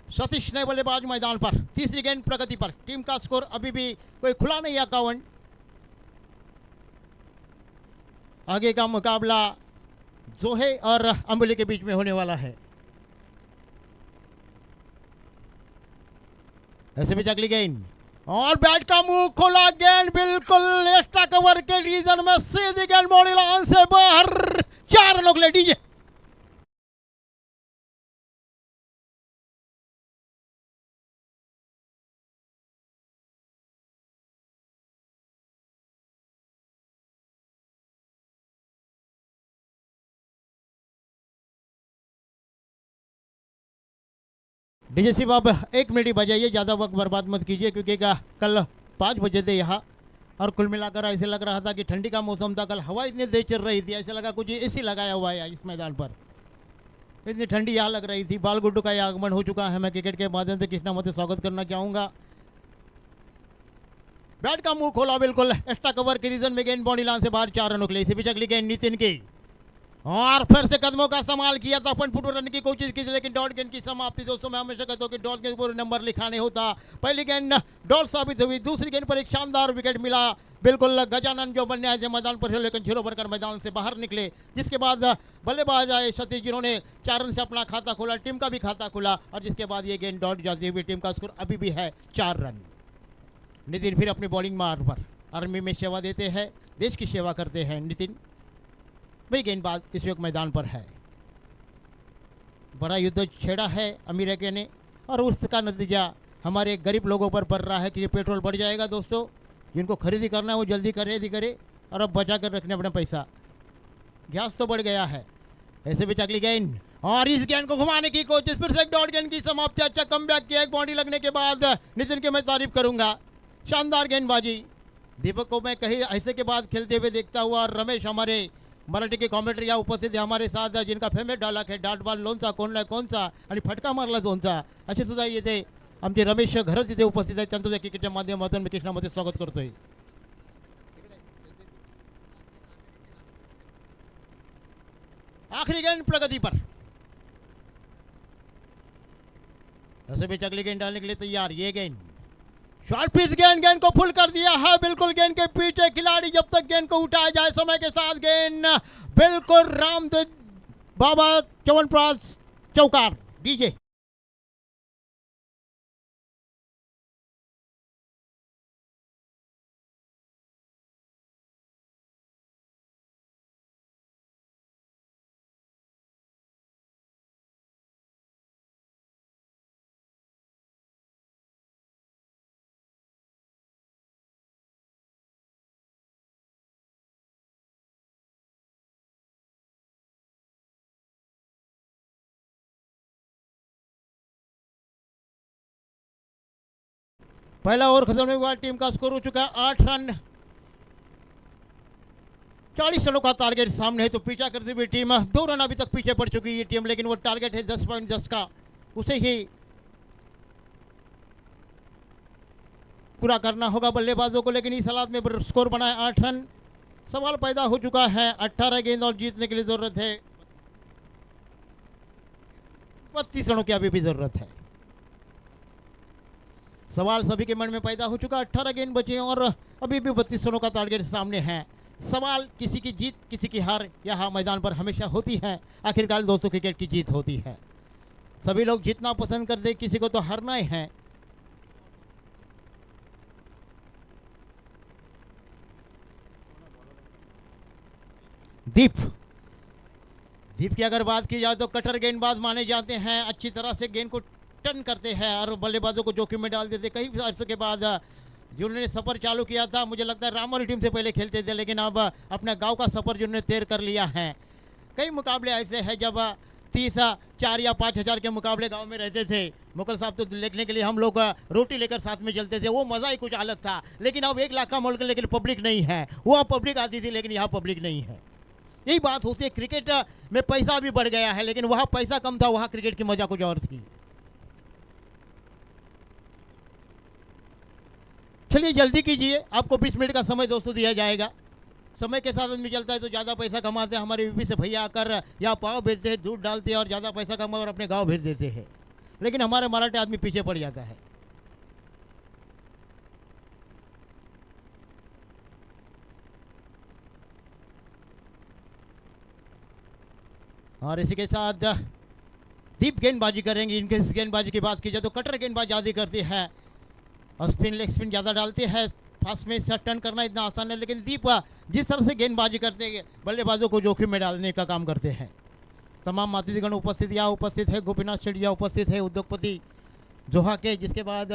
सतीश ने बल्लेबाज मैदान पर, तीसरी गेंद प्रगति पर। टीम का स्कोर अभी भी कोई खुला नहीं, 51। आगे का मुकाबला जोहे और अंबुली के बीच में होने वाला है। ऐसे भी अगली गेंद और बैट का मुंह खोला, गेंद बिल्कुल एक्स्ट्रा कवर के रीजन में सीधी गेंद बॉडी लाइन से बाहर। 4 रनों के लिए डीजे। डीजे सिर्फ आप 1 मिनट ही बजाइए, ज़्यादा वक्त बर्बाद मत कीजिए, क्योंकि कल 5 बजे थे यहाँ और कुल मिलाकर ऐसे लग रहा था कि ठंडी का मौसम था। कल हवा इतनी तेज चल रही थी, ऐसे लगा कुछ एसी लगाया हुआ है इस मैदान पर। इतनी ठंडी यहाँ लग रही थी। बाल गुड्डू का यह आगमन हो चुका है। मैं क्रिकेट के माध्यम से कृष्णा मोदी स्वागत करना चाहूँगा। बैट का मुंह खोला बिल्कुल एक्स्ट्रा कवर के रीजन में, गेंद बॉडी लाइन से बाहर। 4 रनों के लिए। इसी बीच अगली गेंद नितिन की और फिर से कदमों का इस्तेमाल किया था, अपन फुट रन की कोशिश की थी, लेकिन डॉट गेंद की समाप्ति। दोस्तों मैं हमेशा कहता हूँ कि डॉट गेंद पर नंबर लिखा नहीं होता। पहली गेंद डॉट साबित हुई, दूसरी गेंद पर एक शानदार विकेट मिला। बिल्कुल गजानन जो बनने आए मैदान पर, लेकिन 0 बनकर मैदान से बाहर निकले। जिसके बाद बल्लेबाज आए सतीश, जिन्होंने 4 रन से अपना खाता खोला, टीम का भी खाता खुला। और जिसके बाद ये गेंद डॉट जाती हुई, टीम का स्कोर अभी भी है 4 रन। नितिन फिर अपनी बॉलिंग मार्ग पर आर्मी में सेवा देते हैं, देश की सेवा करते हैं नितिन। वही गेंदबाज इस वक्त मैदान पर है। बड़ा युद्ध छेड़ा है अमेरिका ने और उसका नतीजा हमारे गरीब लोगों पर पड़ रहा है कि ये पेट्रोल बढ़ जाएगा। दोस्तों जिनको खरीदी करना है वो जल्दी खरीदी करे और अब बचा कर रखने अपना पैसा। गैस तो बढ़ गया है। ऐसे भी अगली गेंद और इस गेंद को घुमाने की कोशिश, फिर से एक डॉट गेंद की समाप्ति। अच्छा कमबैक किया, एक बाउंड्री लगने के बाद नितिन की मैं तारीफ करूंगा। शानदार गेंदबाजी। दीपक को मैं कहीं ऐसे के बाद खेलते हुए देखता हुआ और रमेश हमारे मराठी के कॉमेंट्री या उपस्थित है हमारे साथ, जिनका फेवरेट डायलॉग आहे डाट बॉल लोणचा कोणला कोणचा आणि फटका मारला दोनचा, असे सुद्धा येथे आमचे रमेश घरच इथे उपस्थित आहेत. त्यांचं क्रिकेटच्या माध्यमातून मी कृष्णामध्ये स्वागत करतोय. आखिरी गेंद प्रगति पर, ऐसे भी अगली गेंद डालने के लिए तैयार. ये गेंद शॉर्ट पिच गेंद को फुल कर दिया है. बिल्कुल गेंद के पीछे खिलाड़ी जब तक गेंद को उठाया जाए समय के साथ गेंद बिल्कुल रामदेव बाबा च्यवनप्राश चौकार डीजे। पहला ओवर खत्म होने के बाद टीम का स्कोर हो चुका है 8 रन। 40 रनों का टारगेट सामने है, तो पीछा करती हुई टीम 2 रन अभी तक पीछे पड़ चुकी है टीम, लेकिन वो टारगेट है 10.10 का, उसे ही पूरा करना होगा बल्लेबाजों को। लेकिन इस हालात में स्कोर बना है 8 रन। सवाल पैदा हो चुका है 18 गेंद और जीतने के लिए जरूरत है 32 रनों की, अभी भी जरूरत है। सवाल सभी के मन में पैदा हो चुका है, 18 गेंद बचे और अभी भी 32 रनों का टारगेट सामने है। सवाल किसी की जीत किसी की हार यहाँ मैदान पर हमेशा होती है, आखिरकार दोस्तों क्रिकेट की जीत होती है। सभी लोग जीतना पसंद करते, किसी को तो हारना ही है। दीप की अगर बात की जाए तो कटर गेंदबाज माने जाते हैं, अच्छी तरह से गेंद को टर्न करते हैं और बल्लेबाजों को जोखिम में डाल देते। कई अर्से के बाद जिन्होंने सफ़र चालू किया था, मुझे लगता है रामवाली टीम से पहले खेलते थे, लेकिन अब अपना गांव का सफ़र जिन्होंने तैर कर लिया है। कई मुकाबले ऐसे हैं जब 30, 4 या 5 हज़ार के मुकाबले गांव में रहते थे। मुगल साहब तो देखने के लिए हम लोग रोटी लेकर साथ में चलते थे, वो मज़ा ही कुछ अलग था। लेकिन अब 1 लाख का मुल्क, लेकिन पब्लिक नहीं है। वहाँ पब्लिक आती थी, लेकिन यहाँ पब्लिक नहीं है। यही बात होती है, क्रिकेट में पैसा भी बढ़ गया है, लेकिन वहाँ पैसा कम था, वहाँ क्रिकेट की मजा कुछ और थी। चलिए जल्दी कीजिए, आपको 20 मिनट का समय दोस्तों दिया जाएगा। समय के साथ आदमी चलता है तो ज़्यादा पैसा कमाते हैं। हमारे यूपी से भैया आकर यहाँ पाव भेजते हैं, दूध डालते हैं और ज़्यादा पैसा कमा और अपने गांव भेज देते हैं, लेकिन हमारे मराठे आदमी पीछे पड़ जाता है। और इसी के साथ दीप गेंदबाजी करेंगे। इनके गेंदबाजी की बात की जाए तो कटर गेंदबाजी ज़्यादा करती है और स्पिन लेग स्पिन ज़्यादा डालते हैं। फास्ट में इसका टर्न करना इतना आसान है, लेकिन दीप जिस तरह से गेंदबाजी करते हैं बल्लेबाजों को जोखिम में डालने का काम करते हैं। तमाम अतिथिगण उपस्थित यहाँ उपस्थित है, गोपीनाथ शेठ यहाँ उपस्थित है, उद्योगपति जोहा के, जिसके बाद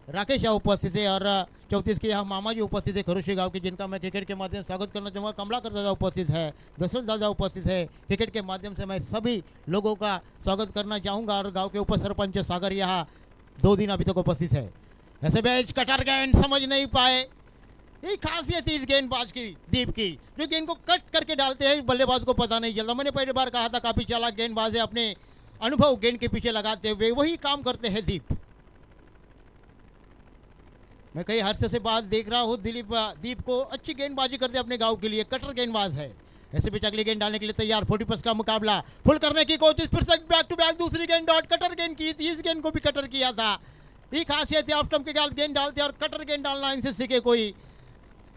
राकेश यहाँ उपस्थित है और 34 के यहाँ मामा जी उपस्थित है खरोशी गांव के, जिनका मैं क्रिकेट के माध्यम से स्वागत करना चाहूँगा। कमलाकर दादा उपस्थित है, दशरथ दादा उपस्थित है। क्रिकेट के माध्यम से मैं सभी लोगों का स्वागत करना चाहूँगा और गाँव के उप सरपंच सागर यहाँ 2 दिन अभी तक उपस्थित है। ऐसे मैच कटर गेंद समझ नहीं पाए, यही खासियत है इस गेंदबाज की, दीप की, जो गेंद को कट करके डालते हैं, बल्लेबाज को पता नहीं चलता। मैंने पहली बार कहा था काफ़ी चालाक गेंदबाज है, अपने अनुभव गेंद के पीछे लगाते हुए वही काम करते हैं दीप। मैं कई हर्ष से बात देख रहा हूँ, दीप को अच्छी गेंदबाजी करते अपने गांव के लिए, कटर गेंदबाज है। ऐसे भी अगली गेंद डालने के लिए तैयार, 40 का मुकाबला, फुल करने की कोशिश, फिर से बैक टू बैक दूसरी गेंद डॉट, कटर गेंद की थी, इस गेंद को भी कटर किया था। ये खासियत है, ऑफ स्टंप के बाद गेंद डालते और कटर गेंद डालना इनसे सीखे कोई,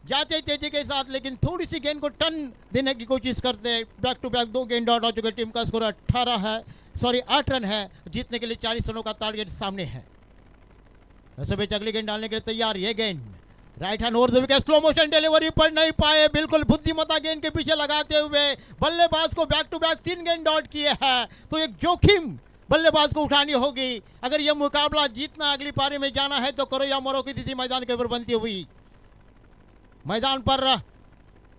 जाते तेजी के साथ, लेकिन थोड़ी सी गेंद को टर्न देने की कोशिश करते हैं। बैक टू बैक 2 गेंद डॉट हो चुके, टीम का स्कोर 8 रन है, जीतने के लिए 40 रनों का टारगेट सामने है। ऐसे भी अगली गेंद डालने के लिए तैयार, ये गेंद right hand over the wicket, slow motion delivery पड़ नहीं पाए, बिल्कुल बुद्धिमत्ता गेंद के पीछे लगाते हुए बल्लेबाज को बैक टू बैक 3 गेंद डॉट किए हैं, तो एक जोखिम बल्लेबाज को उठानी होगी। अगर यह मुकाबला जीतना, अगली पारी में जाना है, तो करो या मरो की स्थिति मैदान के ऊपर बनती हुई, मैदान पर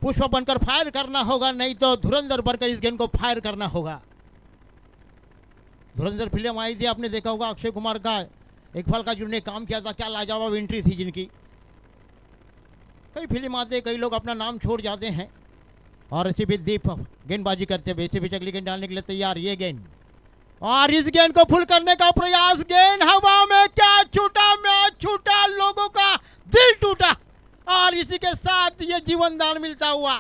पुष्प बनकर फायर करना होगा, नहीं तो धुरंधर बनकर इस गेंद को फायर करना होगा। धुरंधर फिल्म आई थी, आपने देखा होगा, अक्षय कुमार का एक फल का जिन्होंने काम किया था, क्या लाजवाब एंट्री थी जिनकी। कई फिल्म आते, कई लोग अपना नाम छोड़ जाते हैं। और इसी भी दीप गेंदबाजी करते हुए इसी भी अगली गेंद डालने के लिए तैयार, ये गेंद और इस गेंद को फुल करने का प्रयास, गेंद हवा में, क्या छूटा, मैच छूटा, लोगों का दिल टूटा और इसी के साथ ये जीवन दान मिलता हुआ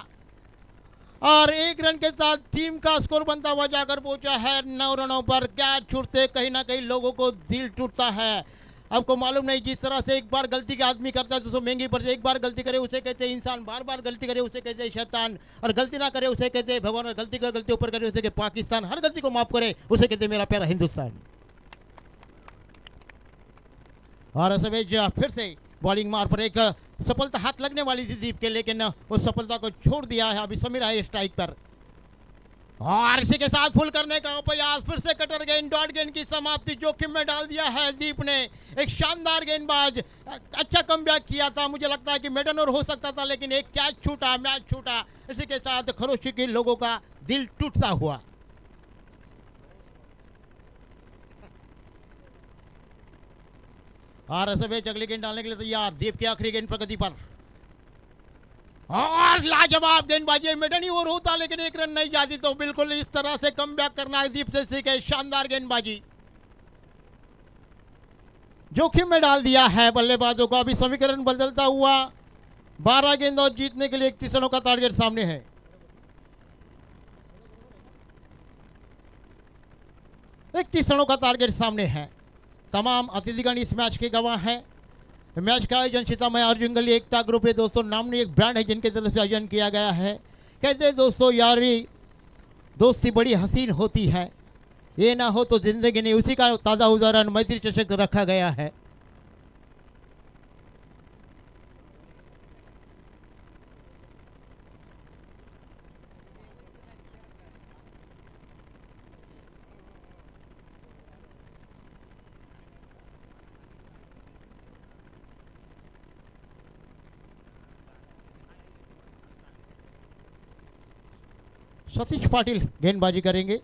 और 1 रन के साथ टीम का स्कोर बनता हुआ जाकर पहुंचा है 9 रनों पर। कैच छूटते कहीं ना कहीं लोगों को दिल टूटता है। आपको मालूम नहीं, जिस तरह से एक बार गलती का आदमी करता है तो उसको महंगी पड़ती है। एक बार गलती करे उसे कहते हैं इंसान, बार बार गलती करे उसे कहते हैं शैतान, और गलती ना करे उसे कहते हैं भगवान, और गलती ऊपर करे उसे कहते पाकिस्तान, हर गलती को माफ करे उसे कहते हैं मेरा प्यारा हिंदुस्तान। और सवेज फिर से बॉलिंग मार पर एक सफलता हाथ लगने वाली थी दीप के, लेकिन उस सफलता को छोड़ दिया है। अभी समीर है स्ट्राइक पर और इसी के साथ फुल करने का प्रयास, फिर से कटर गेंद, डॉट गेंद की समाप्ति जोखिम में डाल दिया है दीप ने। एक शानदार गेंदबाज, अच्छा कमबैक किया था। मुझे लगता है कि मेडन और हो सकता था, लेकिन एक कैच छूटा, मैच छूटा। इसी के साथ खरोशी के लोगों का दिल टूटता हुआ। और सफेद अगली गेंद डालने के लिए तैयार, दीप की आखिरी गेंद प्रगति पर और लाजवाब गेंदबाजी। मेडन ही और होता, लेकिन एक रन नहीं जाती, तो बिल्कुल इस तरह से कमबैक करना है दीप से सीखे। शानदार गेंदबाजी, जोखिम में डाल दिया है बल्लेबाजों को। अभी समीकरण बदलता हुआ, 12 गेंद और जीतने के लिए 31 रनों का टारगेट सामने है। इकतीस रनों का टारगेट सामने है। तमाम अतिथिगण इस मैच के गवाह हैं। मैच का आयोजन सीतामढ़ी अर्जुन गली एकता ग्रुप है दोस्तों, नामनी एक ब्रांड है जिनके तरफ से आयोजन किया गया है। कहते हैं दोस्तों, यारी दोस्ती बड़ी हसीन होती है, ये ना हो तो जिंदगी नहीं। उसी का ताज़ा उदाहरण मैत्री चषक रखा गया है। सतीश पाटिल गेंदबाजी करेंगे।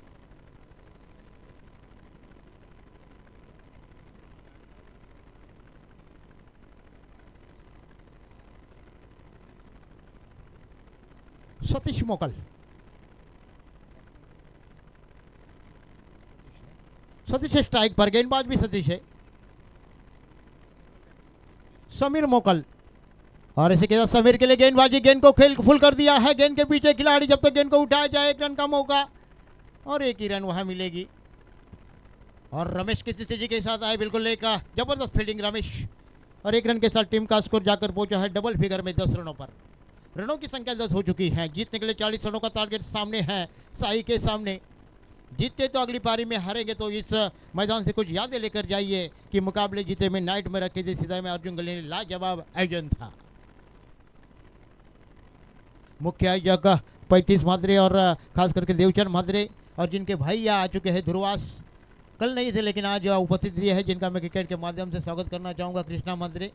सतीश मोकल, सतीश स्ट्राइक पर, गेंदबाज भी सतीश है। समीर मोकल, और इसी के साथ समीर के लिए गेंदबाजी, गेंद को खेल फुल कर दिया है। गेंद के पीछे खिलाड़ी, जब तक गेंद को उठाया जाए 1 रन का मौका, और 1 ही रन वहां मिलेगी। और रमेश किसी तेजी के साथ आए, बिल्कुल एक जबरदस्त फील्डिंग रमेश, और 1 रन के साथ टीम का स्कोर जाकर पहुंचा है डबल फिगर में 10 रनों पर। रनों की संख्या 10 हो चुकी है। जीतने के लिए 40 रनों का टारगेट सामने है साई के सामने। जीतते तो अगली पारी में, हारेंगे तो इस मैदान से कुछ यादें लेकर जाइए कि मुकाबले जीते में नाइट में रखे थे सीधा में अर्जुन गली ने लाजवाब आयोजन था। मुख्य आयोजक 35 मादरे और खास करके देवचंद मादरे, और जिनके भाई आ चुके हैं ध्रुवास, कल नहीं थे लेकिन आज उपस्थिति है, जिनका मैं क्रिकेट के माध्यम से स्वागत करना चाहूँगा। कृष्णा मादरे,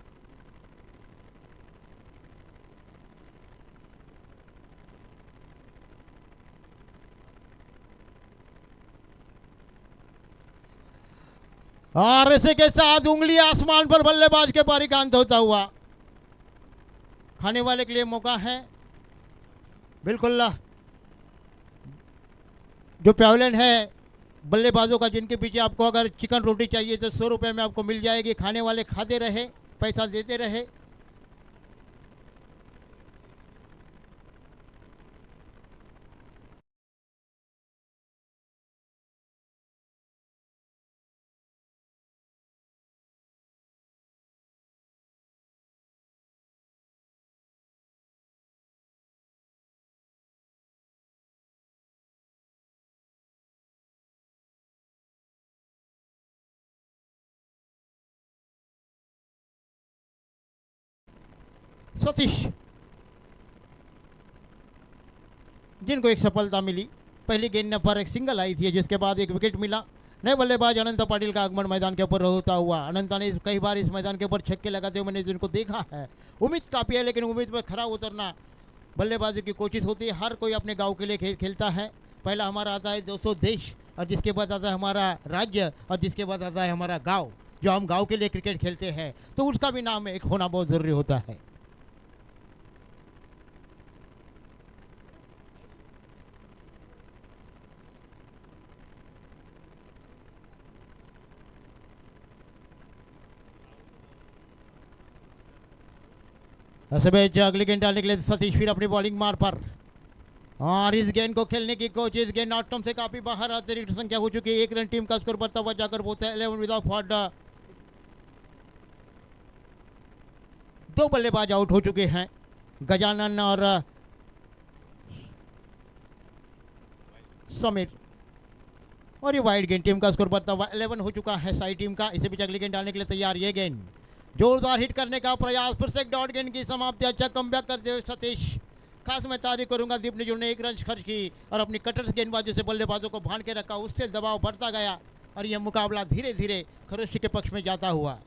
और इसी के साथ उंगली आसमान पर बल्लेबाज के बारी का अंत होता हुआ। खाने वाले के लिए मौका है, बिल्कुल जो पैवलन है बल्लेबाजों का, जिनके पीछे आपको अगर चिकन रोटी चाहिए तो 100 रुपये में आपको मिल जाएगी। खाने वाले खाते रहे, पैसा देते रहे। सतीश, जिनको एक सफलता मिली, पहली गेंद पर एक सिंगल आई थी, जिसके बाद एक विकेट मिला। नए बल्लेबाज अनंत पाटिल का आगमन मैदान के ऊपर होता हुआ। अनंत ने कई बार इस मैदान के ऊपर छक्के लगाते हुए मैंने जिनको देखा है। उम्मीद काफ़ी है, लेकिन उम्मीद पर खरा उतरना बल्लेबाजी की कोशिश होती है। हर कोई अपने गाँव के लिए खेलता है। पहला हमारा आता है दोस्तों देश, और जिसके बाद आता है हमारा राज्य, और जिसके बाद आता है हमारा गाँव। जो हम गाँव के लिए क्रिकेट खेलते हैं तो उसका भी नाम एक होना बहुत ज़रूरी होता है। अगली गेंद डालने के लिए सतीश फिर अपनी बॉलिंग मार पर, और इस गेंद को खेलने की कोशिश। गेंद आउटम से काफी बाहर, अतिरिक्त संख्या हो चुकी है। 1 रन टीम का स्कोर बढ़ता हुआ जाकर पहुंचा 11 विदाउट फॉर। 2 बल्लेबाज आउट हो चुके हैं, गजानन और समीर, और ये वाइड गेंद। टीम का स्कोर बढ़ता हुआ 11 हो चुका है साई टीम का। इसे भी अगली गेंद डालने के लिए तैयार। ये गेंद जोरदार हिट करने का प्रयास, फिर से एक डॉट गेंद की समाप्ति, अच्छा कमबैक करते हुए सतीश। खास मैं तारीफ करूंगा दीप ने जिन्होंने एक रन खर्च की और अपनी कटर गेंदबाजी से बल्लेबाजों को भान के रखा, उससे दबाव बढ़ता गया और यह मुकाबला धीरे धीरे खरोशी के पक्ष में जाता हुआ।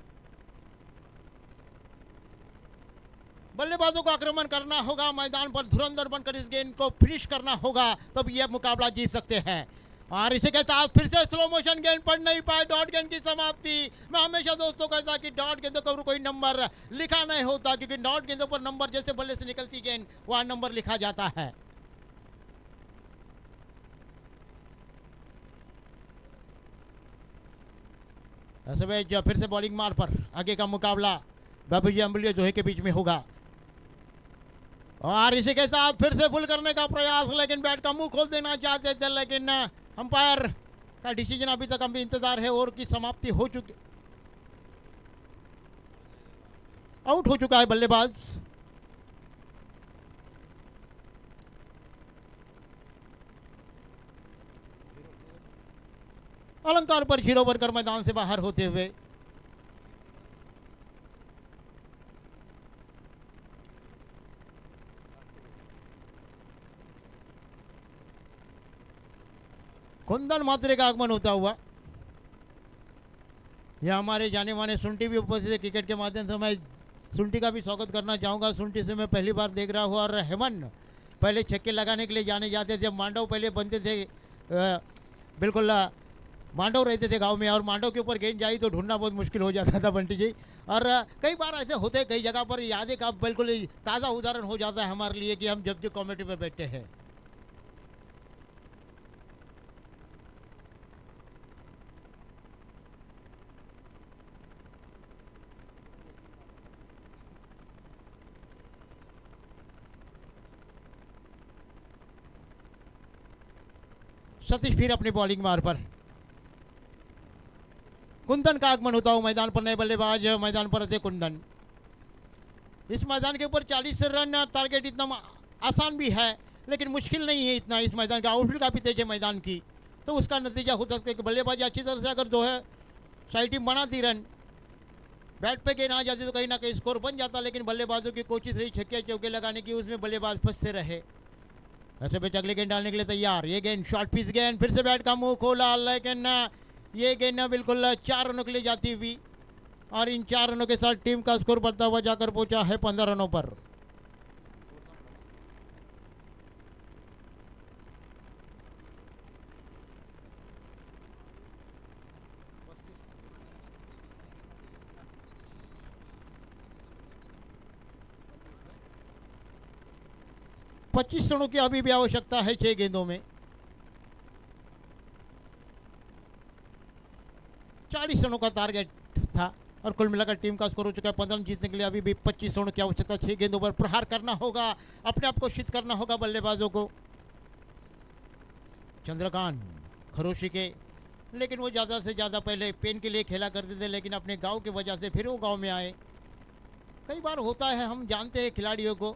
बल्लेबाजों को आक्रमण करना होगा, मैदान पर धुरंधर बनकर इस गेंद को फिनिश करना होगा, तब यह मुकाबला जीत सकते हैं। और इसी के साथ फिर से स्लो मोशन गेंद पड़ नहीं पाए, डॉट गेंद की समाप्ति। मैं हमेशा दोस्तों कहता कि डॉट गेंदों पर कोई नंबर लिखा नहीं होता, क्योंकि डॉट गेंदों पर नंबर जैसे बल्ले से निकलती गेंद वहां नंबर लिखा जाता है। ऐसे में फिर से बॉलिंग मार पर आगे का मुकाबला बाबूजी अम्बुलिया जोहे के बीच में होगा। और इसी के साथ फिर से फुल करने का प्रयास, लेकिन बैट का मुंह खोल देना चाहते थे, लेकिन अंपायर का डिसीजन अभी तक हमें इंतजार है। ओवर की समाप्ति हो चुकी, आउट हो चुका है बल्लेबाज। अलंकार पर 0 बनकर मैदान से बाहर होते हुए कुंदन मात्रे का आगमन होता हुआ। यह हमारे जाने माने सुंटी भी उपस्थित है क्रिकेट के माध्यम से। मैं सुंटी का भी स्वागत करना चाहूँगा। सुंटी से मैं पहली बार देख रहा हूँ। और हेमन पहले छक्के लगाने के लिए जाने जाते थे, मांडव पहले बनते थे, बिल्कुल मांडव रहते थे गांव में, और मांडव के ऊपर गेंद जाई तो ढूंढना बहुत मुश्किल हो जाता था बंटी जी। और कई बार ऐसे होते कई जगह पर, यादें का बिल्कुल ताज़ा उदाहरण हो जाता है हमारे लिए कि हम जब जो कमेटी पर बैठते हैं। सतीश फिर अपनी बॉलिंग मार पर, कुंदन का आगमन होता हुआ मैदान पर। नए बल्लेबाज मैदान पर थे कुंदन। इस मैदान के ऊपर 40 रन टारगेट इतना आसान भी है, लेकिन मुश्किल नहीं है इतना। इस मैदान का आउटफील्ड काफ़ी तेज है मैदान की, तो उसका नतीजा हो सकता है कि बल्लेबाजी अच्छी तरह से अगर जो है साइड टीम बनाती रन, बैट पे गेंद आ जाती तो कहीं ना कहीं स्कोर बन जाता, लेकिन बल्लेबाजों की कोशिश रही छक्के चौके लगाने की, उसमें बल्लेबाज फंसते रहे। ऐसे पे अगले गेंद डालने के लिए तैयार। ये गेंद शॉर्ट पिच गेंद, फिर से बैट का मुंह खोला, लेकिन ये गेंद बिल्कुल 4 रनों के लिए जाती हुई, और इन 4 रनों के साथ टीम का स्कोर बढ़ता हुआ जाकर पहुंचा है 15 रनों पर। पच्चीस रनों की अभी भी आवश्यकता है 6 गेंदों में। 40 रनों का टारगेट था, और कुल मिलाकर टीम का स्कोर हो चुका है 15 रन। जीतने के लिए अभी भी 25 रनों की आवश्यकता। 6 गेंदों पर प्रहार करना होगा, अपने आप को शिथ करना होगा बल्लेबाजों को। चंद्रकांत खरोशी के, लेकिन वो ज़्यादा से ज़्यादा पहले पेन के लिए खेला करते थे, लेकिन अपने गांव की वजह से फिर वो गांव में आए। कई बार होता है, हम जानते हैं खिलाड़ियों को।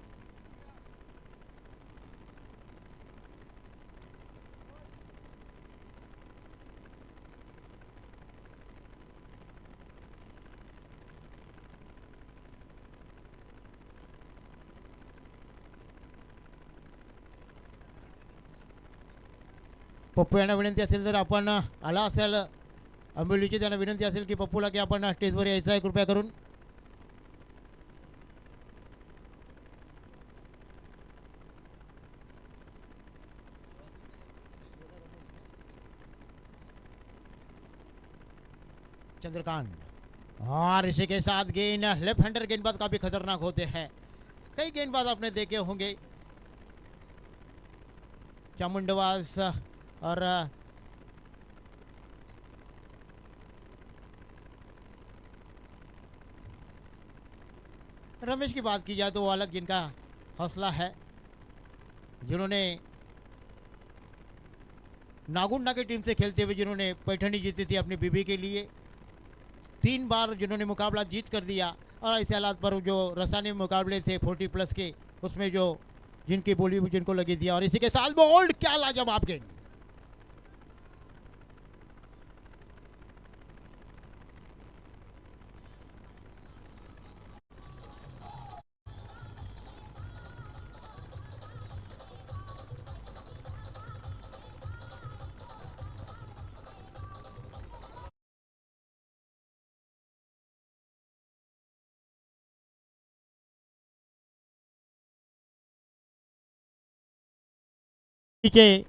पप्पू यांना विनंती असेल, जर आपण आला असेल अंबिवलीची, त्यांना विनंती असेल की पप्पूला की आपण स्टेजवर यायचं आहे कृपया करून। चंद्रकांत और इसी के साथ गेंद, लेफ्ट हैंडर गेंदबाज काफी खतरनाक होते हैं। कई गेंदबाज आपने देखे होंगे, चामुंडवास और रमेश की बात की जाए तो वो अलग जिनका हौसला है, जिन्होंने नागुंडा की टीम से खेलते हुए जिन्होंने पैठनी जीती थी अपनी बीबी के लिए, 3 बार जिन्होंने मुकाबला जीत कर दिया। और ऐसे हालात पर जो रसानी मुकाबले थे 40+ के, उसमें जो जिनकी बोली जिनको लगी थी। और इसी के साथ बोल्ड, क्या लाजवाब गेंद। चे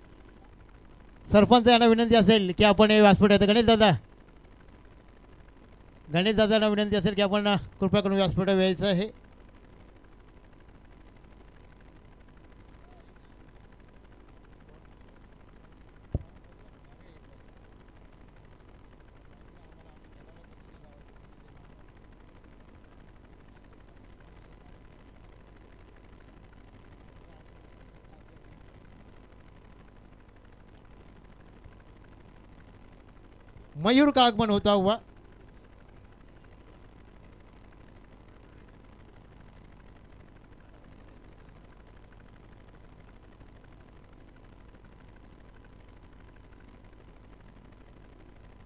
सरपंच यांना विनंती असेल की आपण हे व्यासपीठ आहे गणेश दादांना विनंती असेल की आपण कृपया करून व्यासपीठ यायचं आहे. मयूर का आगमन होता हुआ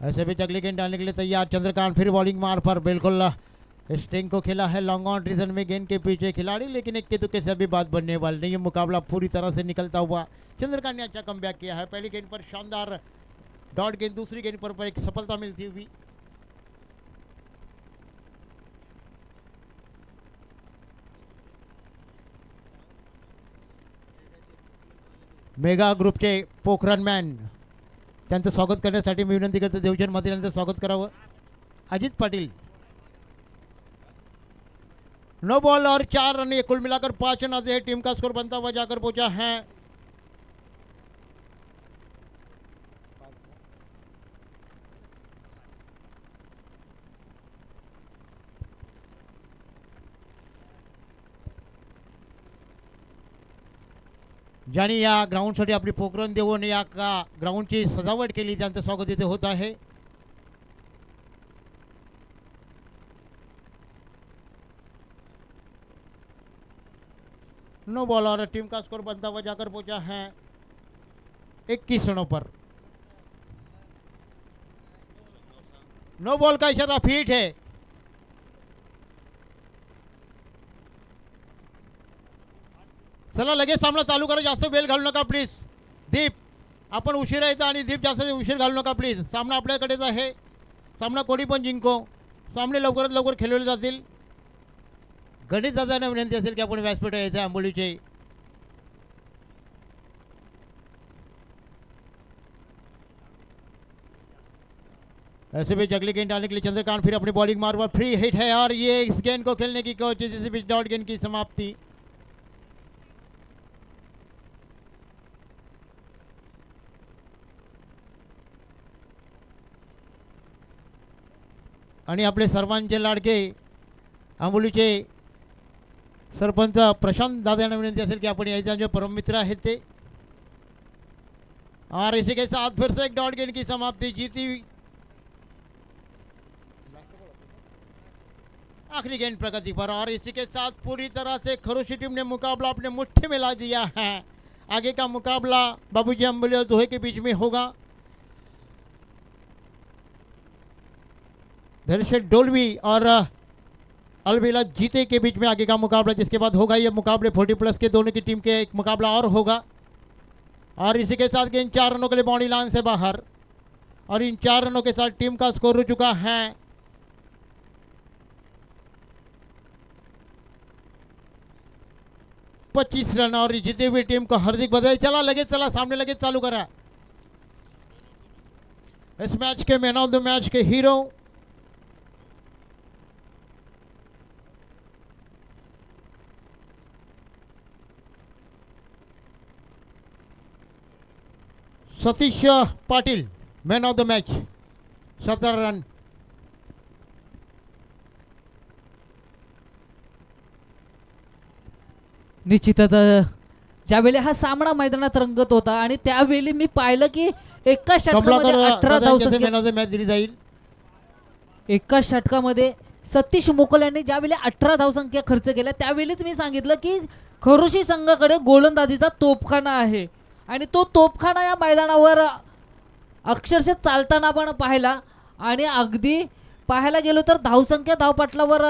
ऐसे भी जगली गेंद डालने के लिए तैयार चंद्रकांत फिर बॉलिंग मार पर बिल्कुल स्टिंग को खेला है लॉन्ग ऑन रीजन में गेंद के पीछे खिलाड़ी, लेकिन एक के तुक्के से अभी बात बनने वाली नहीं है. मुकाबला पूरी तरह से निकलता हुआ चंद्रकांत ने अच्छा कमबैक किया है. पहली गेंद पर शानदार डॉट गेंद, दूसरी गेंद पर एक सफलता मिलती हुई. मेगा ग्रुपचे पोखरण मॅन त्यांचं स्वागत करण्यासाठी मी विनंती करतो देवचंद माथेर यांचं स्वागत करावं. अजित पाटिल नो बॉल और 4 रन, कुल मिलाकर 5 रन से टीम का स्कोर बनता हुआ जाकर पहुंचा है. ज्यांनी या ग्राउंडसाठी आपली पोखरण देऊन या ग्राउंडची सजावट केली त्यांचं स्वागत इथे होत आहे. नो बॉल और टीम का स्कोर बनता हुआ जाकर पहुंचा है 21 रनों पर. नो बॉल का इशारा फीट है. चला लगेच सामना चालू करा, जास्त वेळ घालू नका प्लीज. दीप आपण उशीर यायचा आणि दीप जास्त उशीर घालू नका प्लीज. सामना आपल्याकडेच आहे, सामना कोणी पण जिंको, सामने लवकरात लवकर खेळवले जातील. गणेश दादांना विनंती असेल की आपण व्यासपीठ यायचं आंबोलीचे. ऐसे भी जगली गेंद डालने के लिए चंद्रकांत फिर अपनी बॉलिंग मार फ्री हिट है और ये इस गेंद को खेलने की कोशिश, इसी बीच डॉट गेंद की समाप्ति. आणि आपले सर्वांचे लाडके आंबोलीचे सरपंच प्रशांत दादा यांना विनंती असेल की आपण यायचे जो परम मित्र आहेत ते. और इसी के साथ फिर से एक डॉट गेंद की समाप्ति. जीती आखिरी गेंद प्रगति पर और इसी के साथ पूरी तरह से खरोशी टीम ने मुकाबला अपने मुट्ठी में ला दिया है. आगे का मुकाबला बाबूजी अंबोली और दोहे के बीच में होगा. धैर्य डोलवी और अलबेला जीते के बीच में आगे का मुकाबला, जिसके बाद होगा ये मुकाबले 40+ के दोनों की टीम के एक मुकाबला और होगा. और इसी के साथ गेंद 4 रनों के लिए बाउंड्री लाइन से बाहर और इन 4 रनों के साथ टीम का स्कोर हो चुका है 25 रन. और जीती हुई टीम को हार्दिक बधाई. चला लगेच चला सामने लगेच चालू करा. इस मैच के मैन ऑफ द मैच के hero Satish Patil, man of the match, 17 run. निश्चितच ज्यावेळी हा सामना मैदानात रंगत होता आणि त्यावेळी मी पाहिलं की एका षटकामध्ये 18 धावसंख्या, मॅन ऑफ द मॅच दिली जाईल. एका षटकामध्ये सतीश मोकल यांनी ज्यावेळी 18 धावसंख्या खर्च केल्या त्यावेळीच मी सांगितलं की खरोशी संघाकडे गोलंदाजीचा तोफखाना आहे आणि तो तोफखाना या मैदानावर अक्षरशः चालताना पण पाहिला. आणि अगदी पाहायला गेलो तर धावसंख्या धावपटलावर